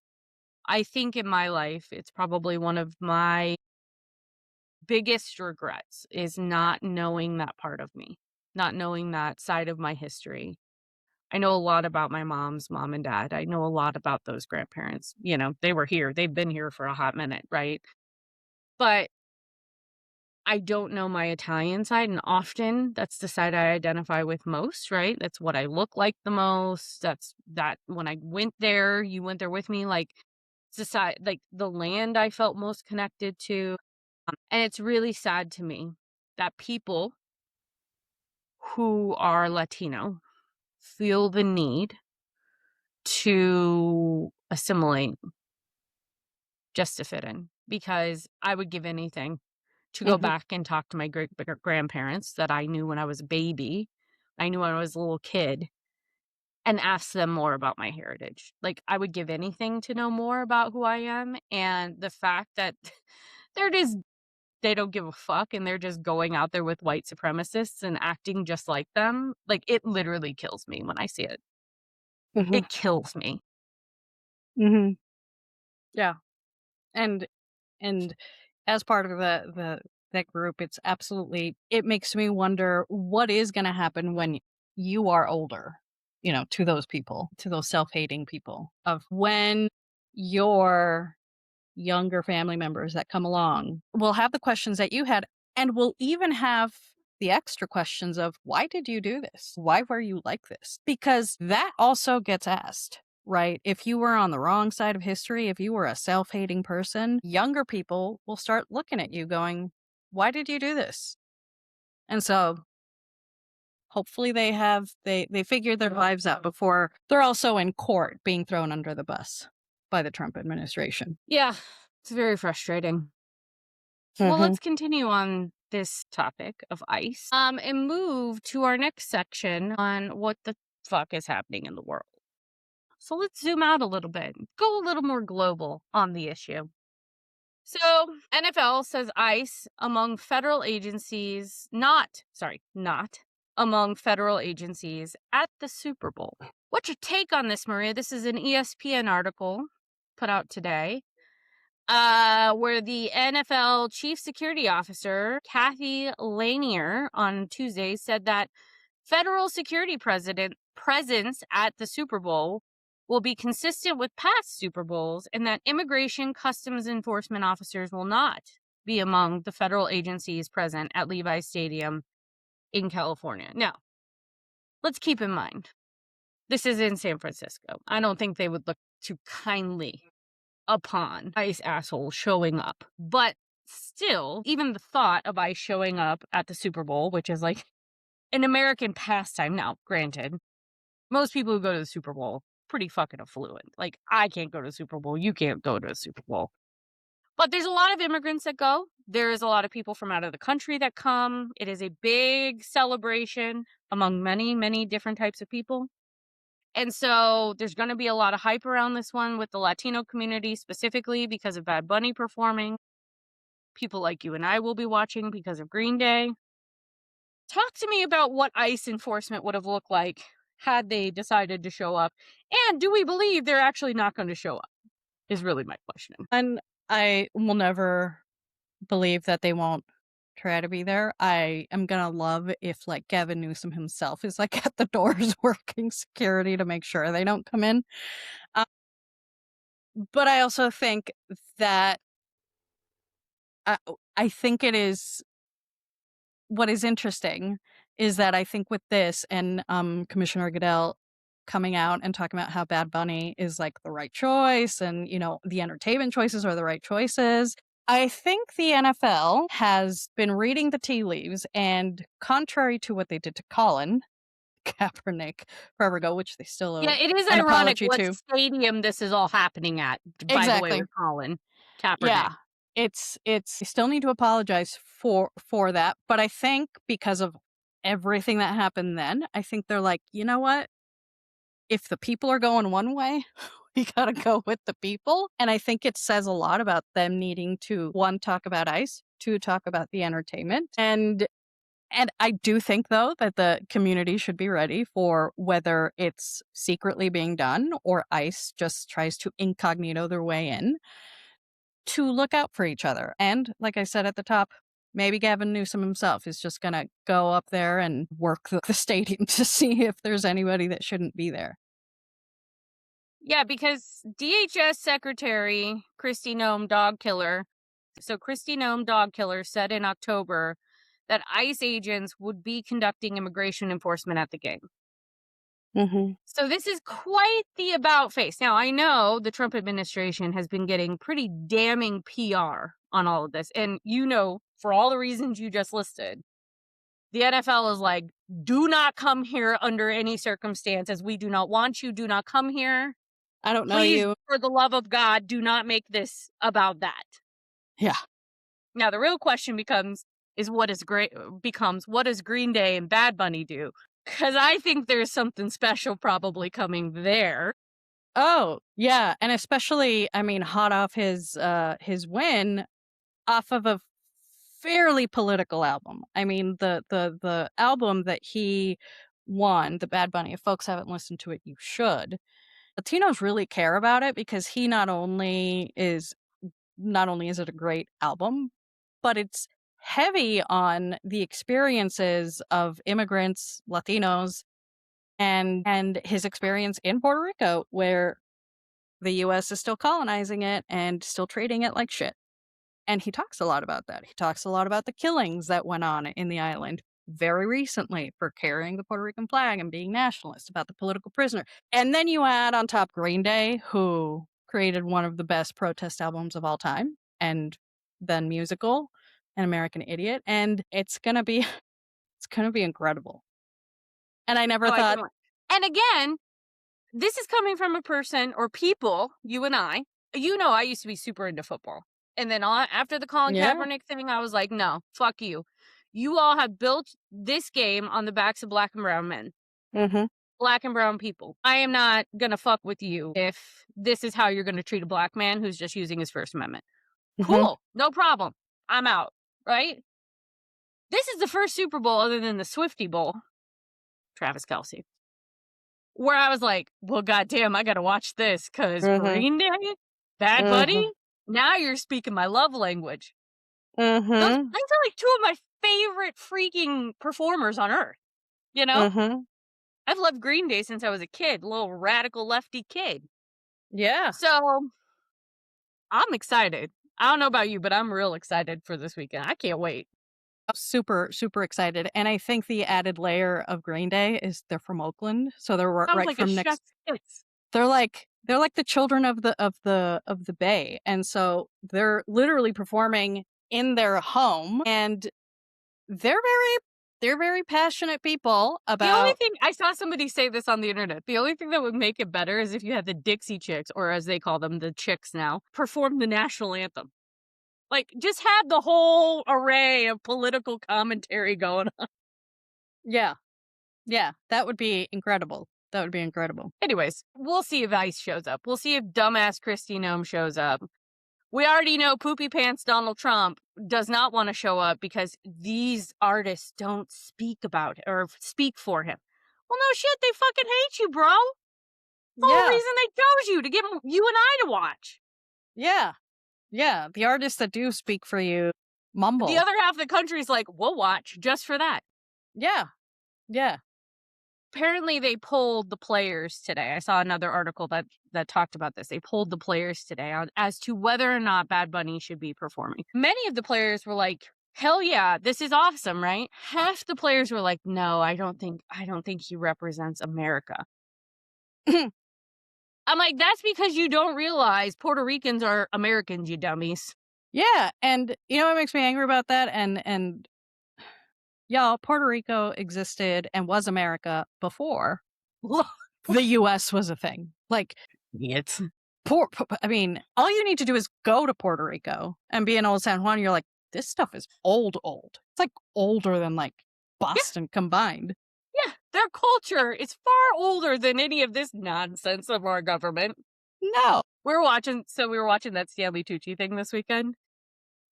I think in my life, it's probably one of my biggest regrets is not knowing that part of me, not knowing that side of my history. I know a lot about my mom's mom and dad. I know a lot about those grandparents. You know, they were here. They've been here for a hot minute, right? But I don't know my Italian side, and often that's the side I identify with most, right? That's what I look like the most. That's that when I went there, you went there with me, like it's the side, like the land I felt most connected to. And it's really sad to me that people who are Latino feel the need to assimilate just to fit in because I would give anything to go Mhm. back and talk to my grandparents that I knew when I was a baby. I knew when I was a little kid and ask them more about my heritage. Like I would give anything to know more about who I am and the fact that they're just they don't give a fuck and they're just going out there with white supremacists and acting just like them. Like it literally kills me when I see it. Mhm. It kills me. Mhm. Yeah. And and as part of that group, it's absolutely it makes me wonder what is gonna happen when you are older, to those people, to those self-hating people, of when your younger family members that come along will have the questions that you had and will even have the extra questions of why did you do this? Why were you like this? Because that also gets asked, right? If you were on the wrong side of history, if you were a self-hating person, younger people will start looking at you going, why did you do this? And so hopefully they figure their lives out before they're also in court being thrown under the bus by the Trump administration. Yeah, it's very frustrating. Well, Mhm. let's continue on this topic of ICE and move to our next section on what the fuck is happening in the world. So let's zoom out a little bit, go a little more global on the issue. So, NFL says ICE among federal agencies, not among federal agencies at the Super Bowl. What's your take on this, Maria? This is an ESPN article put out today, where the NFL chief security officer, Kathy Lanier, on Tuesday said that federal security presence at the Super Bowl will be consistent with past Super Bowls and that immigration customs enforcement officers will not be among the federal agencies present at Levi Stadium in California. Now, let's keep in mind, this is in San Francisco. I don't think they would look too kindly upon ICE assholes showing up. But still, even the thought of ICE showing up at the Super Bowl, which is like an American pastime now, granted, most people who go to the Super Bowl pretty fucking affluent. Like I can't go to the Super Bowl, you can't go to the Super Bowl. But there's a lot of immigrants that go. There is a lot of people from out of the country that come. It is a big celebration among many, many different types of people. And so there's going to be a lot of hype around this one with the Latino community specifically because of Bad Bunny performing. People like you and I will be watching because of Green Day. Talk to me about what ICE enforcement would have looked like had they decided to show up. And do we believe they're actually not going to show up? Is really my question. And I will never believe that they won't try to be there. I am gonna love if like Gavin Newsom himself is like at the doors working security to make sure they don't come in. Uh, but I also think that uh, I think it is what is interesting is that I think with this and Commissioner Goodell coming out and talking about how Bad Bunny is like the right choice and the entertainment choices are the right choices. I think the NFL has been reading the tea leaves and contrary to what they did to Colin Kaepernick forever ago, which they still Yeah, owe it is an ironic apology what to. stadium this is all happening at, by the way, Exactly. with Colin. Kaepernick. Yeah. It's you still need to apologize for that, but I think because of everything that happened then, I think they're like, "You know what? If the people are going one way, we gotta go with the people." And I think it says a lot about them needing to, 1, talk about ICE, 2, talk about the entertainment. And I do think, though, that the community should be ready for whether it's secretly being done or ICE just tries to incognito their way in, to look out for each other. And like I said at the top, maybe Gavin Newsom himself is just going to go up there and work the stadium to see if there's anybody that shouldn't be there. Yeah, because DHS Secretary Kristi Noem Dog Killer, so Kristi Noem Dog Killer said in October that ICE agents would be conducting immigration enforcement at the game. Mm-hmm. So this is quite the about face. Now, I know the Trump administration has been getting pretty damning PR on all of this. And for all the reasons you just listed, the NFL is like, do not come here under any circumstances. We do not want you. Do not come here. I don't know Please, you. for the love of God, do not make this about that. Yeah. Now, the real question what does Green Day and Bad Bunny do? Because I think there's something special probably coming there. Oh, yeah. And especially, I mean, hot off his win off of a fairly political album. I mean, the album that he won, the Bad Bunny, if folks haven't listened to it, you should. Latinos really care about it because he not only is it a great album, but it's heavy on the experiences of immigrants, Latinos, and his experience in Puerto Rico, where the US is still colonizing it and still treating it like shit. And he talks a lot about that. He talks a lot about the killings that went on in the island very recently for carrying the Puerto Rican flag and being nationalist, about the political prisoner. And then you add on top Green Day, who created one of the best protest albums of all time, and then musical, An American Idiot, and it's gonna be it's gonna be incredible. And I never Oh, I thought. can. And again, this is coming from a person or people, you and I. I used to be super into football. And then after the Colin Yeah. Kaepernick thing, I was like, no, fuck you. You all have built this game on the backs of black and brown men, Mm-hmm. black and brown people. I am not going to fuck with you if this is how you're going to treat a black man who's just using his First Amendment. Mm-hmm. Cool. No problem. I'm out. Right? This is the first Super Bowl other than the Swifty Bowl. Travis Kelce. Where I was like, well, goddamn, I gotta watch this because Mm-hmm. Green Day, Bad Mm-hmm. Buddy, now you're speaking my love language. Those Mm-hmm. are like two of my favorite freaking performers on earth. You know, Mm-hmm. I've loved Green Day since I was a kid, a little radical lefty kid. Yeah. So I'm excited. I don't know about you, but I'm real excited for this weekend. I can't wait. Super, super excited. And I think the added layer of Green Day is they're from Oakland. So they're Sounds right like a from next. chef's kiss. They're like the children of the Bay. And so they're literally performing in their home, and they're very passionate people The only about. thing I saw somebody say this on the internet, the only thing that would make it better is if you had the Dixie Chicks, or as they call them, the Chicks now, perform the national anthem. Like, just have the whole array of political commentary going on. Yeah. Yeah, that would be incredible. That would be incredible. Anyways, we'll see if ICE shows up. We'll see if dumbass Kristi Noem shows up. We already know Poopy Pants Donald Trump does not want to show up because these artists don't speak about it or speak for him. Well, no shit, they fucking hate you, bro. The whole Yeah. reason they chose you to get you and I to watch. Yeah. Yeah. The artists that do speak for you mumble. The other half of the country is like, we'll watch just for that. Yeah. Yeah. Apparently, they polled the players today. I saw another article that talked about this. They polled the players today as to whether or not Bad Bunny should be performing. Many of the players were like, hell yeah, this is awesome, right? Half the players were like, no, I don't think he represents America. I'm like, that's because you don't realize Puerto Ricans are Americans, you dummies. Yeah. And you know what makes me angry about that? And y'all, Puerto Rico existed and was America before the US was a thing. Like, Idiots. I mean, all you need to do is go to Puerto Rico and be in Old San Juan. You're like, this stuff is old, old. It's like older than like Yeah, Boston combined. yeah. Their culture is far older than any of this nonsense of our government. No. We were watching that Stanley Tucci thing this weekend,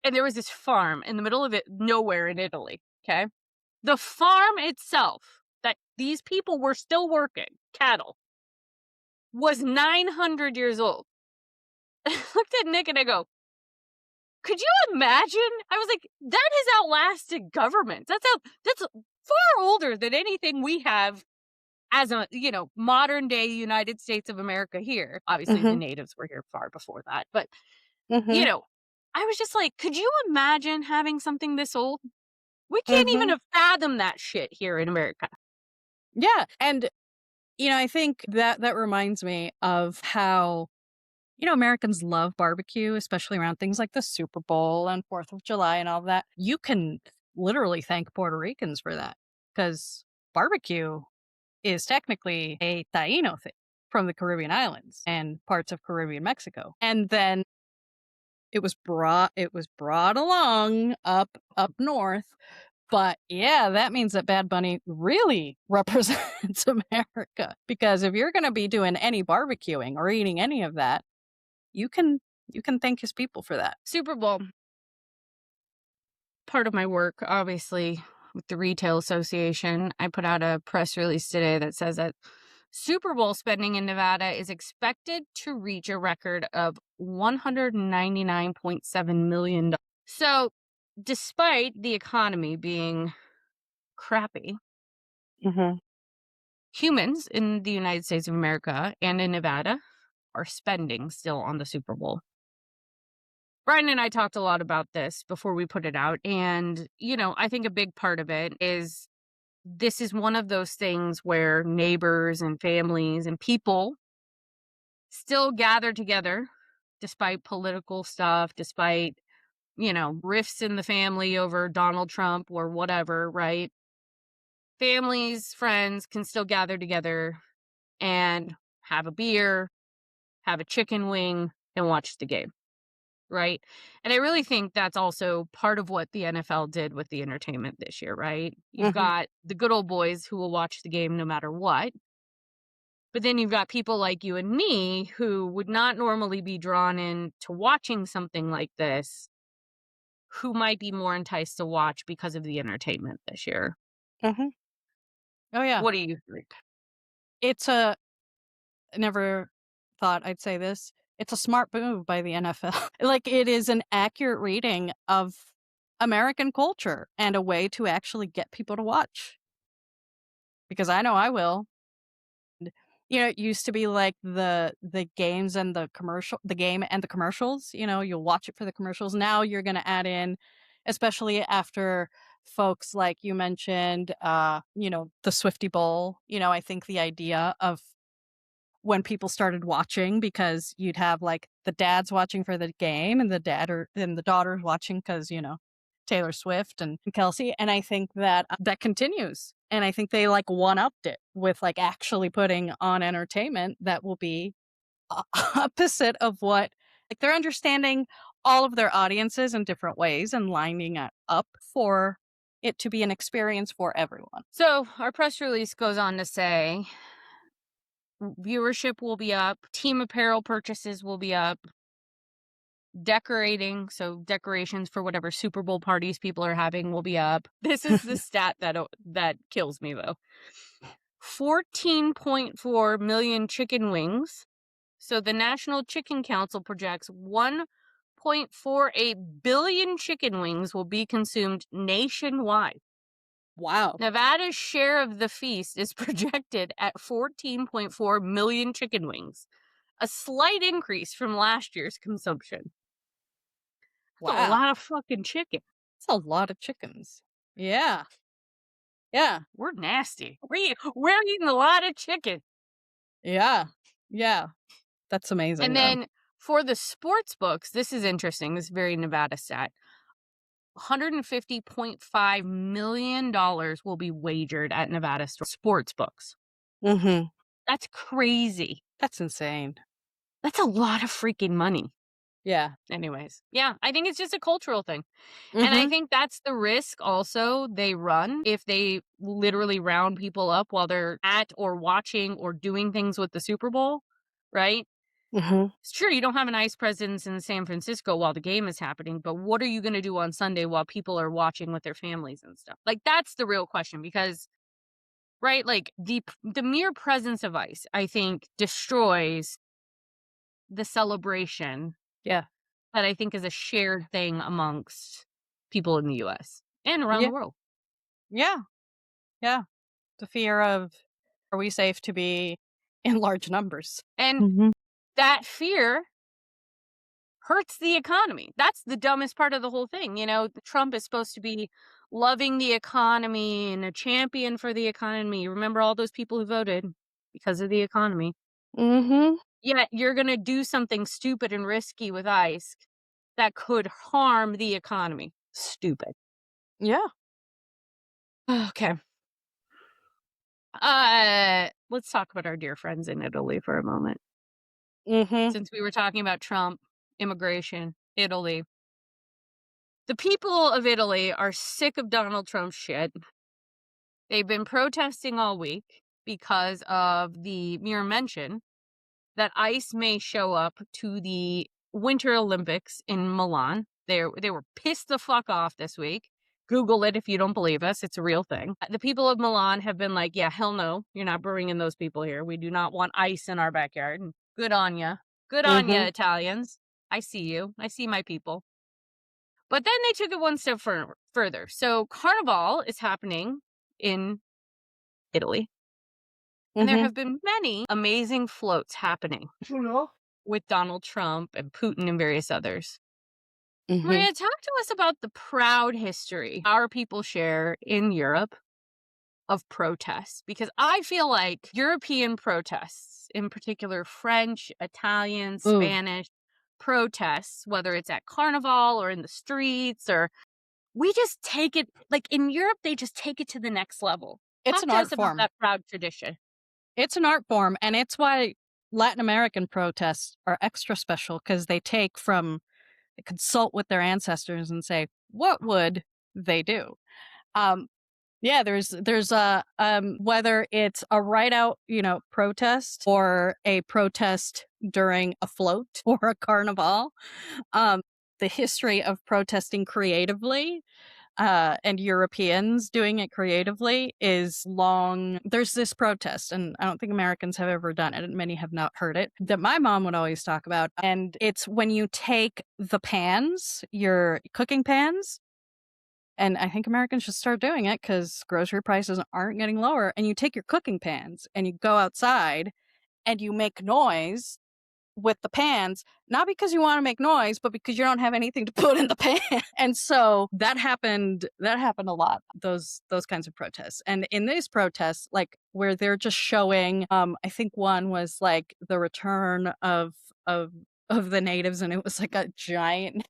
and there was this farm in the middle of it, nowhere in Italy. Okay. The farm itself that these people were still working, cattle, was 900 years old. I looked at Nick and I go, could you imagine? I was like, that has outlasted government. That's far older than anything we have as a, modern day United States of America here. Obviously, the Hmm. natives were here far before that. But, you Hmm. know, I was just like, could you imagine having something this old? We can't Hmm. even fathom that shit here in America. Yeah. And, I think that reminds me of how, Americans love barbecue, especially around things like the Super Bowl and 4th of July and all that. You can literally thank Puerto Ricans for that because barbecue is technically a Taino thing from the Caribbean islands and parts of Caribbean Mexico. And then it was brought along up north. But yeah, that means that Bad Bunny really represents America because if you're going to be doing any barbecuing or eating any of that, you can thank his people for that. Super Bowl, part of my work, obviously, with the Retail Association, I put out a press release today that says that Super Bowl spending in Nevada is expected to reach a record of $199.7 million. So, despite the economy being crappy, Mhm. humans in the United States of America and in Nevada are spending still on the Super Bowl. Brian and I talked a lot about this before we put it out. And, I think a big part of it is this is one of those things where neighbors and families and people still gather together despite political stuff, despite, rifts in the family over Donald Trump or whatever, right? Families, friends can still gather together and have a beer, have a chicken wing, and watch the game. Right? And I really think that's also part of what the NFL did with the entertainment this year, right? You've Mhm. got the good old boys who will watch the game no matter what. But then you've got people like you and me who would not normally be drawn in to watching something like this, who might be more enticed to watch because of the entertainment this year. Mhm. Oh yeah. What do you think? It's a I never thought I'd say this. It's a smart move by the NFL. Like it is an accurate reading of American culture and a way to actually get people to watch because I know I will. It used to be like the games and the game and the commercials, you'll watch it for the commercials. Now you're going to add in, especially after folks like you mentioned, the Swifty Bowl. I think the idea of when people started watching because you'd have like the dads watching for the game and the daughters watching because, Taylor Swift and Kelsey. And I think that that continues. And I think they like one upped it with like actually putting on entertainment that will be opposite of what like they're understanding all of their audiences in different ways and lining it up for it to be an experience for everyone. So, our press release goes on to say viewership will be up, team apparel purchases will be up, decorating, so decorations for whatever Super Bowl parties people are having will be up. This is the stat that kills me though. 14.4 million chicken wings. So the National Chicken Council projects 1.48 billion chicken wings will be consumed nationwide. Wow. Nevada's share of the feast is projected at 14.4 million chicken wings, a slight increase from last year's consumption. That's a Wow. lot of fucking chicken. It's a lot of chickens. Yeah. Yeah. We're nasty. We're eating a lot of chicken. Yeah. Yeah. That's amazing And though. then for the sports books, this is interesting. This is very Nevada stat. $150.5 million will be wagered at Nevada sports books. Mhm. That's crazy. That's insane. That's a lot of freaking money. Yeah. Anyways, yeah, I think it's just a cultural thing. And I Mhm. think that's the risk also they run if they literally round people up while they're at or watching or doing things with the Super Bowl, right? Mhm. It's true, you don't have an ice presence in San Francisco while the game is happening, but what are you going to do on Sunday while people are watching with their families and stuff? Like, that's the real question because, right, like the mere presence of ice, I think, destroys the celebration Yeah. that I think is a shared thing amongst people in the US and around Yeah. the world. Yeah. Yeah. The fear of, are we safe to be in large numbers? And Mhm. that fear hurts the economy. That's the dumbest part of the whole thing. Trump is supposed to be loving the economy and a champion for the economy. Remember all those people who voted because of the economy. Mhm. Yet you're going to do something stupid and risky with ICE that could harm the economy. Stupid. Yeah. Okay. Let's talk about our dear friends in Italy for a moment. Mhm. Since we were talking about Trump, immigration, Italy. The people of Italy are sick of Donald Trump's shit. They've been protesting all week because of the mere mention that ICE may show up to the Winter Olympics in Milan. They were pissed the fuck off this week. Google it if you don't believe us. It's a real thing. The people of Milan have been like, yeah, hell no. You're not bringing those people here. We do not want ICE in our backyard. And good on ya. Good on ya, Mhm. Italians. I see you. I see my people. But then they took it one step further. So Carnival is happening in Italy. And there Mhm. have been many amazing floats happening with Donald Trump and Putin and various others. Mhm. Maria, talk to us about the proud history our people share in Europe of protests, because I feel like European protests, in particular French, Italian, Ooh, Spanish protests, whether it's at Carnival or in the streets, or we just take it like in Europe, they just take it to the next level. it's Talk an to us art about form. that proud tradition. It's an art form, and it's why Latin American protests are extra special because they consult with their ancestors and say, what would they do? Um, yeah, there's a whether it's a right out, protest or a protest during a float or a carnival. Um, the history of protesting creatively and Europeans doing it creatively is long. There's this protest, and I don't think Americans have ever done it, and many have not heard it, that my mom would always talk about. And it's when you take the pans, your cooking pans, and I think Americans should start doing it because grocery prices aren't getting lower. And you take your cooking pans and you go outside and you make noise with the pans, not because you want to make noise, but because you don't have anything to put in the pan. And so that happened a lot, those kinds of protests. And in these protests, like where they're just showing, I think one was like the return of of the natives, and it was like a giant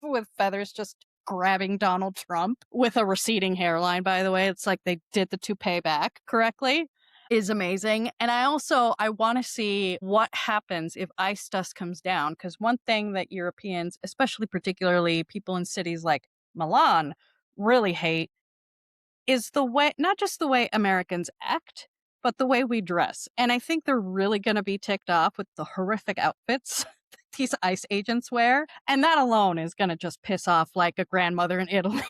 with feathers just grabbing Donald Trump with a receding hairline, by the way. It's like they did the toupee back correctly. Is amazing. And I want to see what happens if ice dust comes down. Because one thing that Europeans, especially particularly people in cities like Milan, really hate is the way, not just the way Americans act, but the way we dress. And I think they're really going to be ticked off with the horrific outfits that these ICE agents wear. And that alone is going to just piss off like a grandmother in Italy.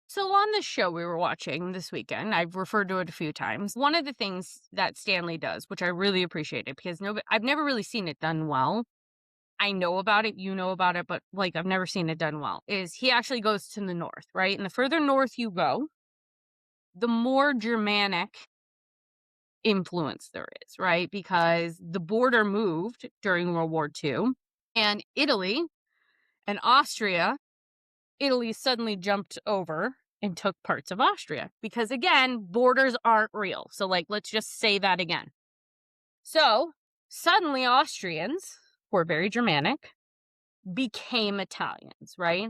So on the show we were watching this weekend, I've referred to it a few times. One of the things that Stanley does, which I really appreciated because I've never really seen it done well. I know about it, you know about it, but like I've never seen it done well, is he actually goes to the north, right? And the further north you go, the more Germanic influence there is, right? Because the border moved during World War II and Italy suddenly jumped over and took parts of Austria because, again, borders aren't real. So, like, let's just say that again. So, suddenly Austrians, who are very Germanic, became Italians, right?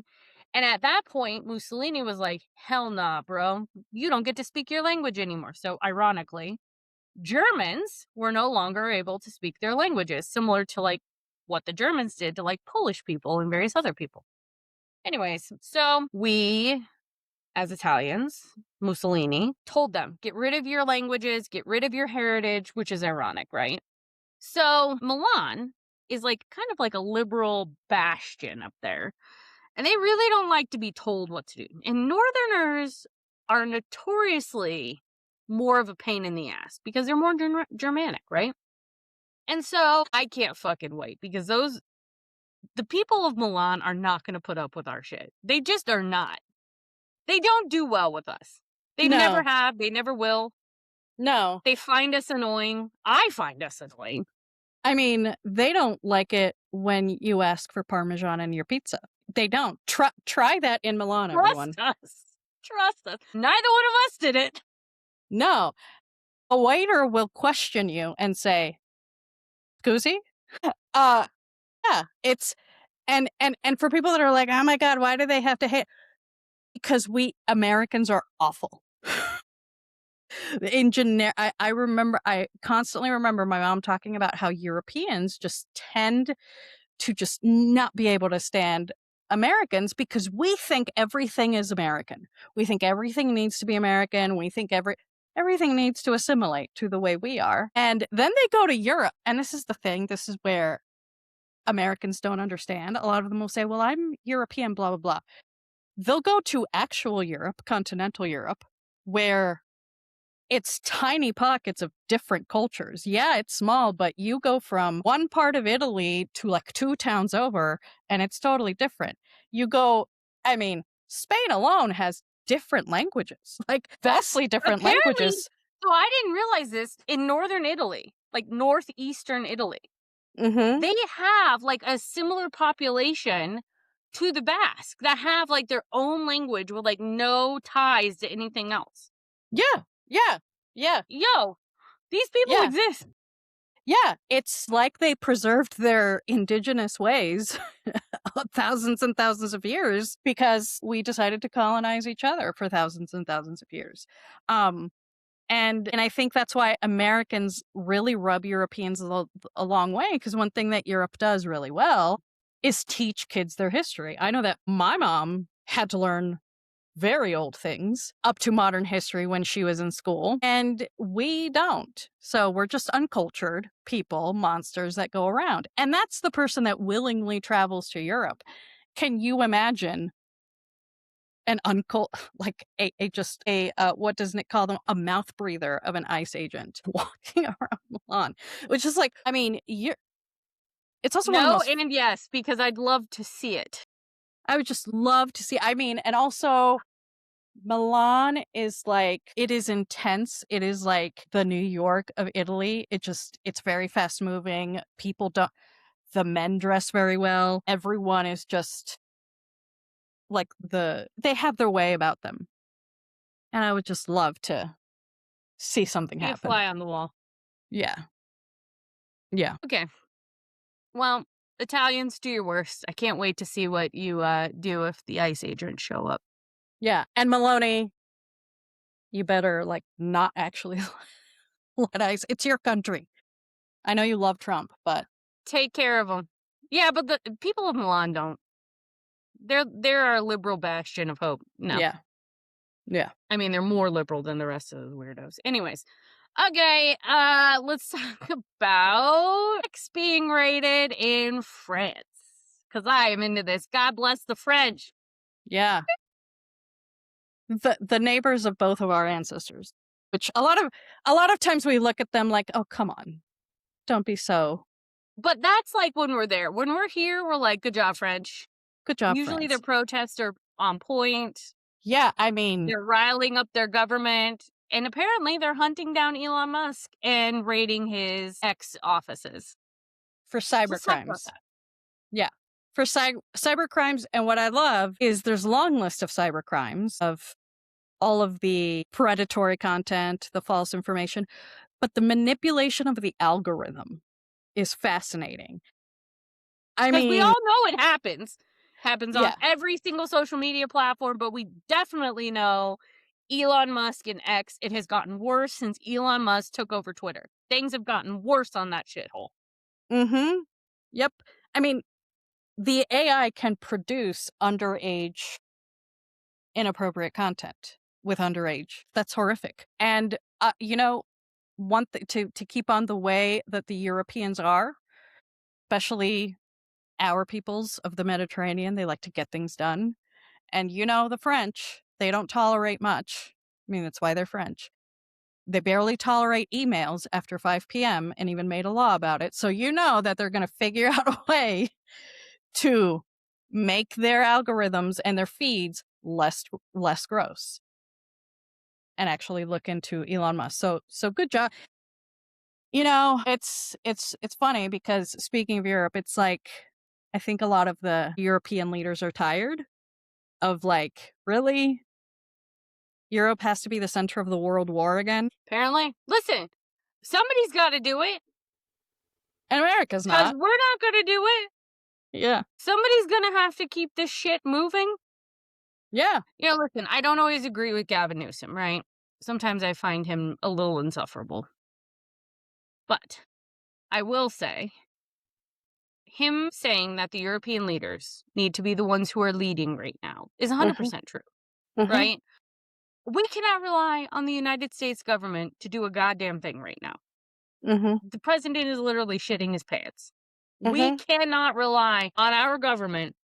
And at that point, Mussolini was like, hell nah, bro. You don't get to speak your language anymore. So, ironically, Germans were no longer able to speak their languages, similar to like what the Germans did to like Polish people and various other people. Anyways, so we, as Italians, Mussolini, told them, get rid of your languages, get rid of your heritage, which is ironic, right? So Milan is like kind of like a liberal bastion up there. And they really don't like to be told what to do. And Northerners are notoriously more of a pain in the ass because they're more Germanic, right? And so I can't fucking wait because the people of Milan are not going to put up with our shit. They just are not. They don't do well with us. They never No, have. They never will. no. They find us annoying. I find us annoying. I mean, they don't like it when you ask for Parmesan in your pizza. They don't. Try that in Milan, everyone. Trust us. Trust us. Neither one of us did it. No. A waiter will question you and say, "Scusi?" Yeah, it's and for people that are like, "Oh my god, why do they have to hate?" Because we Americans are awful. I constantly remember my mom talking about how Europeans just tend to just not be able to stand Americans because we think everything is American. We think everything needs to be American. We think everything needs to assimilate to the way we are. And then they go to Europe, and this is the thing. This is where Americans don't understand. A lot of them will say, "Well, I'm European, blah blah blah." They'll go to actual Europe, continental Europe, where it's tiny pockets of different cultures. Yeah, it's small, but you go from one part of Italy to like 2 towns over, and it's totally different. You go, I mean, Spain alone has different languages, like vastly different Apparently, languages. so I didn't realize this, in northern Italy, like northeastern Italy, Mm-hmm. they have like a similar population to the Basque that have like their own language with like no ties to anything else. Yeah, yeah, yeah, Yo, these people yeah. exist. Yeah, it's like they preserved their indigenous ways thousands and thousands of years because we decided to colonize each other for thousands and thousands of years. And I think that's why Americans really rub Europeans a long way, because one thing that Europe does really well is teach kids their history. I know that my mom had to learn very old things up to modern history when she was in school, and we don't. So we're just uncultured people, monsters that go around. And that's the person that willingly travels to Europe. Can you imagine an like what does Nick call them? A mouth breather of an ICE agent walking around Milan, which is like, I mean, it's also one of the No most, and yes, because I'd love to see it. I would just love to see. I mean, and also Milan is like, it is intense. It is like the New York of Italy. It's very fast moving. The men dress very well. Everyone is just like they have their way about them. And I would just love to see something Be a happen. fly on the wall. Yeah. Yeah. Okay. Well, Italians, do your worst. I can't wait to see what you do if the ICE agents show up. Yeah. And Maloney, you better like not actually let ICE. It's your country. I know you love Trump, but Take care of them. Yeah, but the people of Milan don't. They're our liberal bastion of hope. No. yeah. Yeah. I mean, they're more liberal than the rest of the weirdos. Anyways, okay, let's talk about X being rated in France. Because I am into this. God bless the French. Yeah. The neighbors of both of our ancestors, which a lot of times we look at them like, oh, come on, don't be so. But that's like when we're there. When we're here, we're like, good job, French. Good job, Usually France. their protests are on point. Yeah, I mean, They're riling up their government. And apparently they're hunting down Elon Musk and raiding his ex offices. for So cyber let's talk about crimes. that. Yeah. For cyber crimes. And what I love is there's a long list of cyber crimes of all of the predatory content, the false information, but the manipulation of the algorithm is fascinating. I Because we mean, all know it happens. Happens on yeah. every single social media platform, but we definitely know Elon Musk and X, it has gotten worse since Elon Musk took over Twitter. Things have gotten worse on that shithole. Mm-hmm. Yep. I mean, the AI can produce underage inappropriate content with underage. That's horrific. And one thing to keep on the way that the Europeans are, especially our peoples of the Mediterranean, they like to get things done. And the French, they don't tolerate much. I mean, that's why they're French. They barely tolerate emails after 5 p.m. and even made a law about it. So that they're going to figure out a way to make their algorithms and their feeds less gross and actually look into Elon Musk. So good job. It's funny because speaking of Europe, it's like I think a lot of the European leaders are tired of really? Europe has to be the center of the world war again? Apparently. Listen, somebody's got to do it. And America's Because not. we're not going to do it. Yeah. Somebody's going to have to keep this shit moving. Yeah. Listen, I don't always agree with Gavin Newsom, right? Sometimes I find him a little insufferable. But I will say, him saying that the European leaders need to be the ones who are leading right now is 100% true, right? We cannot rely on the United States government to do a goddamn thing right now. The president is literally shitting his pants. We cannot rely on our government,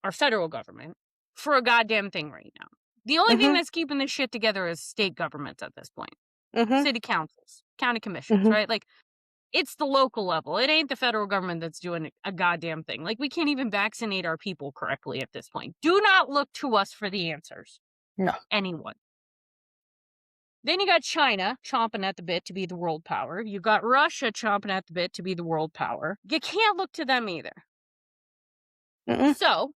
our federal government, for a goddamn thing right now. The only thing that's keeping this shit together is state governments at this point. City councils, county commissions, right? It's the local level. It ain't the federal government that's doing a goddamn thing. We can't even vaccinate our people correctly at this point. Do not look to us for the answers. No. Anyone. Then you got China chomping at the bit to be the world power. You got Russia chomping at the bit to be the world power. You can't look to them either. So,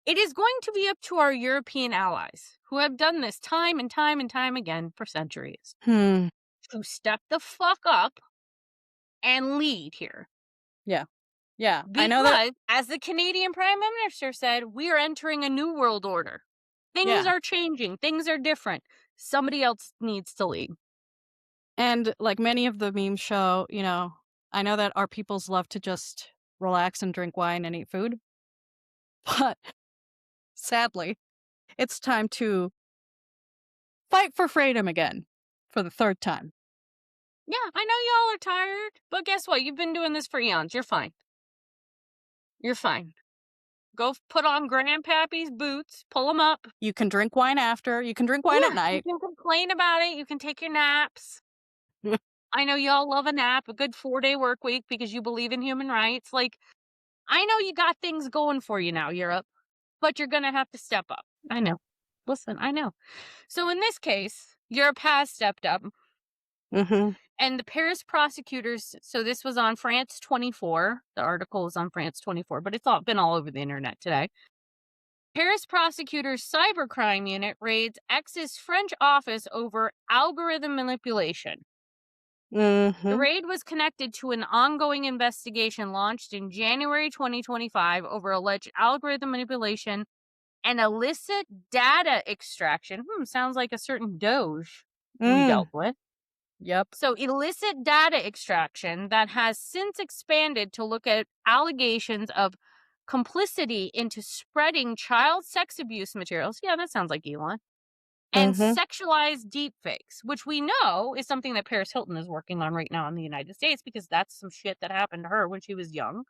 it is going to be up to our European allies, who have done this time and time and time again for centuries, to step the fuck up and lead here. Yeah. Yeah. Because, I know that. As the Canadian Prime Minister said, we are entering a new world order. Things are changing. Things are different. Somebody else needs to lead. And like many of the memes show, I know that our peoples love to just relax and drink wine and eat food. But sadly, it's time to fight for freedom again for the third time. Yeah, I know y'all are tired, but guess what? You've been doing this for eons. You're fine. You're fine. Go put on Grandpappy's boots, pull them up. You can drink wine after. You can drink wine at night. You can complain about it. You can take your naps. I know y'all love a nap, a good 4-day work week because you believe in human rights. I know you got things going for you now, Europe, but you're going to have to step up. I know. Listen, I know. So in this case, Europe has stepped up. And the Paris prosecutors, so this was on France 24. The article is on France 24, but it's been all over the internet today. Paris prosecutors' cybercrime unit raids X's French office over algorithm manipulation. The raid was connected to an ongoing investigation launched in January 2025 over alleged algorithm manipulation and illicit data extraction. Sounds like a certain Doge we dealt with. Yep. So illicit data extraction that has since expanded to look at allegations of complicity into spreading child sex abuse materials. Yeah, that sounds like Elon. And sexualized deepfakes, which we know is something that Paris Hilton is working on right now in the United States because that's some shit that happened to her when she was young.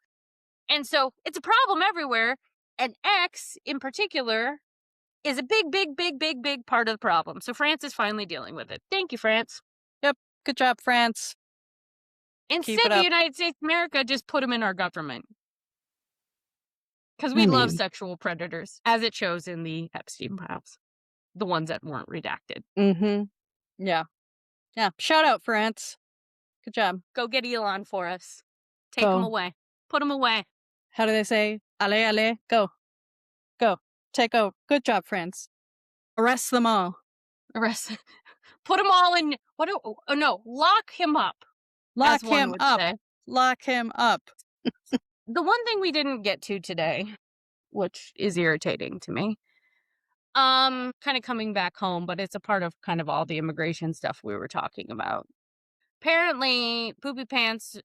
And so it's a problem everywhere. And X in particular is a big, big, big, big, big part of the problem. So France is finally dealing with it. Thank you, France. Yep. Good job, France. Instead, the United States of America just put them in our government. Because we love sexual predators, as it shows in the Epstein files. The ones that weren't redacted. Yeah. Yeah. Shout out, France. Good job. Go get Elon for us. Take him away. Put him away. How do they say? Allez, allez. Go. Go. Take over. Good job, France. Arrest them all. Arrest. Put them all in. No. Lock him up. Lock him up. Lock him up. The one thing we didn't get to today, which is irritating to me, kind of coming back home, but it's a part of kind of all the immigration stuff we were talking about. Apparently, Poopy Pants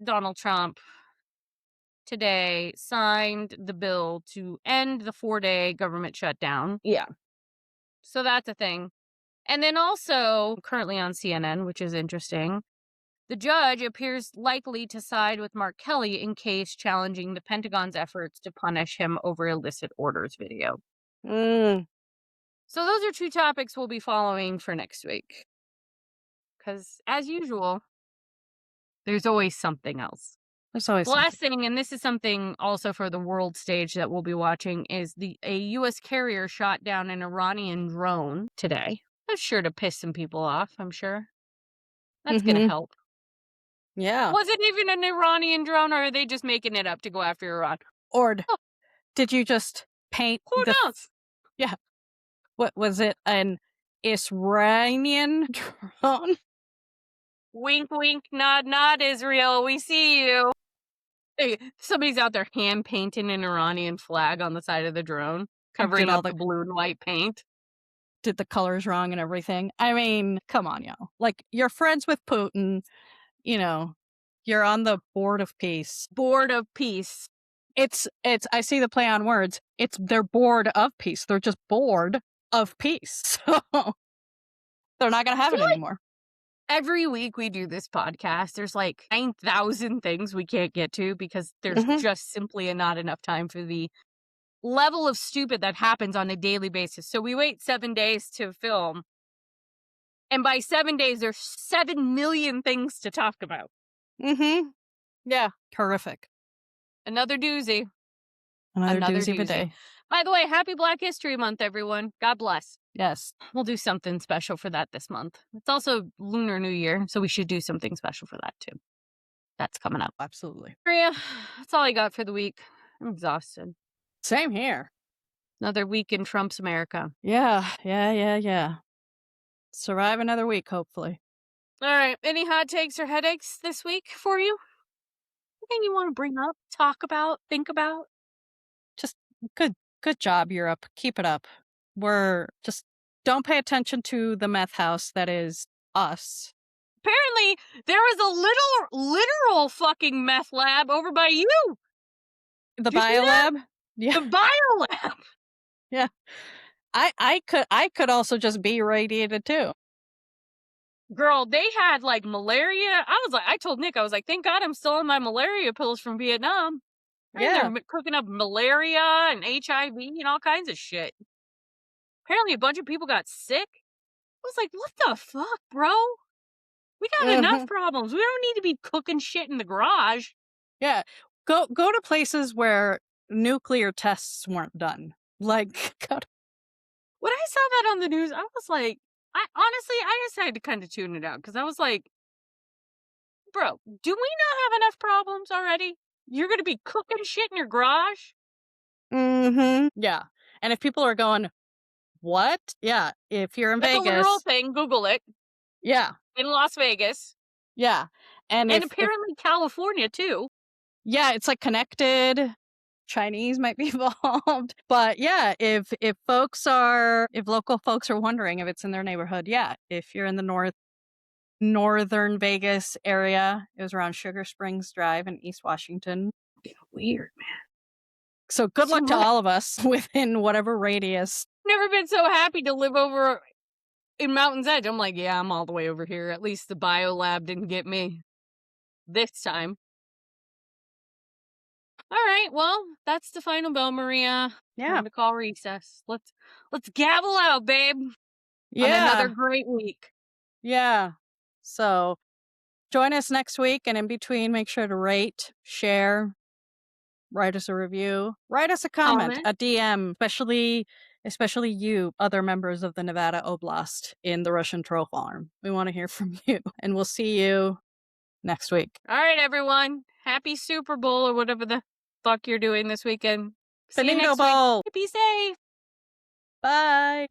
Donald Trump today signed the bill to end the 4-day government shutdown. Yeah. So that's a thing. And then also, currently on CNN, which is interesting, the judge appears likely to side with Mark Kelly in case challenging the Pentagon's efforts to punish him over illicit orders video. Mm. So those are 2 topics we'll be following for next week. Because, as usual, there's always something else. There's always The last thing, and this is something also for the world stage that we'll be watching, is a U.S. carrier shot down an Iranian drone today. That's sure to piss some people off, I'm sure. That's going to help. Yeah. Was it even an Iranian drone, or are they just making it up to go after Iran? Or did you just paint Who knows? Yeah. What was it? An Iranian drone? Wink, wink, nod, nod, Israel. We see you. Hey, somebody's out there hand painting an Iranian flag on the side of the drone, covering up the blue and white paint. Did the colors wrong and everything. I mean, come on, y'all. Like, you're friends with Putin, you know, you're on the board of peace. Board of peace. It's I see the play on words. They're bored of peace. They're just bored of peace. So they're not going to have it anymore. Every week we do this podcast, there's like 9,000 things we can't get to because there's just simply not enough time for the level of stupid that happens on a daily basis. So we wait 7 days to film. And by 7 days, there's 7 million things to talk about. Yeah. Terrific. Another doozy. Another doozy of a day. By the way, happy Black History Month, everyone. God bless. Yes. We'll do something special for that this month. It's also Lunar New Year, so we should do something special for that too. That's coming up. Absolutely. Maria, that's all I got for the week. I'm exhausted. Same here. Another week in Trump's America. Yeah. Survive another week, hopefully. All right. Any hot takes or headaches this week for you? Anything you want to bring up, talk about, think about? Just good job, Europe. Keep it up. We're just don't pay attention to the meth house that is us. Apparently, there was a literal fucking meth lab over by you. The biolab? Yeah. The biolab. Yeah. I could also just be irradiated too. Girl, they had like malaria. I told Nick, I was like, thank God I'm still on my malaria pills from Vietnam. Yeah. They're cooking up malaria and HIV and all kinds of shit. Apparently a bunch of people got sick. I was like, what the fuck, bro? We got enough problems. We don't need to be cooking shit in the garage. Yeah. Go to places where nuclear tests weren't done. Like, when I saw that on the news, I was like, I decided to kind of tune it out because I was like, bro, do we not have enough problems already? You're going to be cooking shit in your garage? Yeah. And if people are going, what? Yeah. If you're in Vegas. That's a literal thing. Google it. Yeah. In Las Vegas. Yeah. And apparently California too. Yeah, it's like connected. Chinese might be involved. But yeah, if local folks are wondering if it's in their neighborhood, yeah. If you're in the northern Vegas area, it was around Sugar Springs Drive in East Washington. Yeah, weird, man. So good luck to all of us within whatever radius. Never been so happy to live over in Mountain's Edge. I'm like, yeah, I'm all the way over here. At least the biolab didn't get me this time. All right, well, that's the final bell, Maria. Yeah. Time to call recess. Let's gavel out, babe. Yeah. On another great week. Yeah. So join us next week, and in between, make sure to rate, share, write us a review, write us a comment, a DM, especially you, other members of the Nevada Oblast in the Russian troll farm. We want to hear from you, and we'll see you next week. All right, everyone. Happy Super Bowl or whatever the fuck you're doing this weekend. See you next Bowl. week. Be safe. Bye.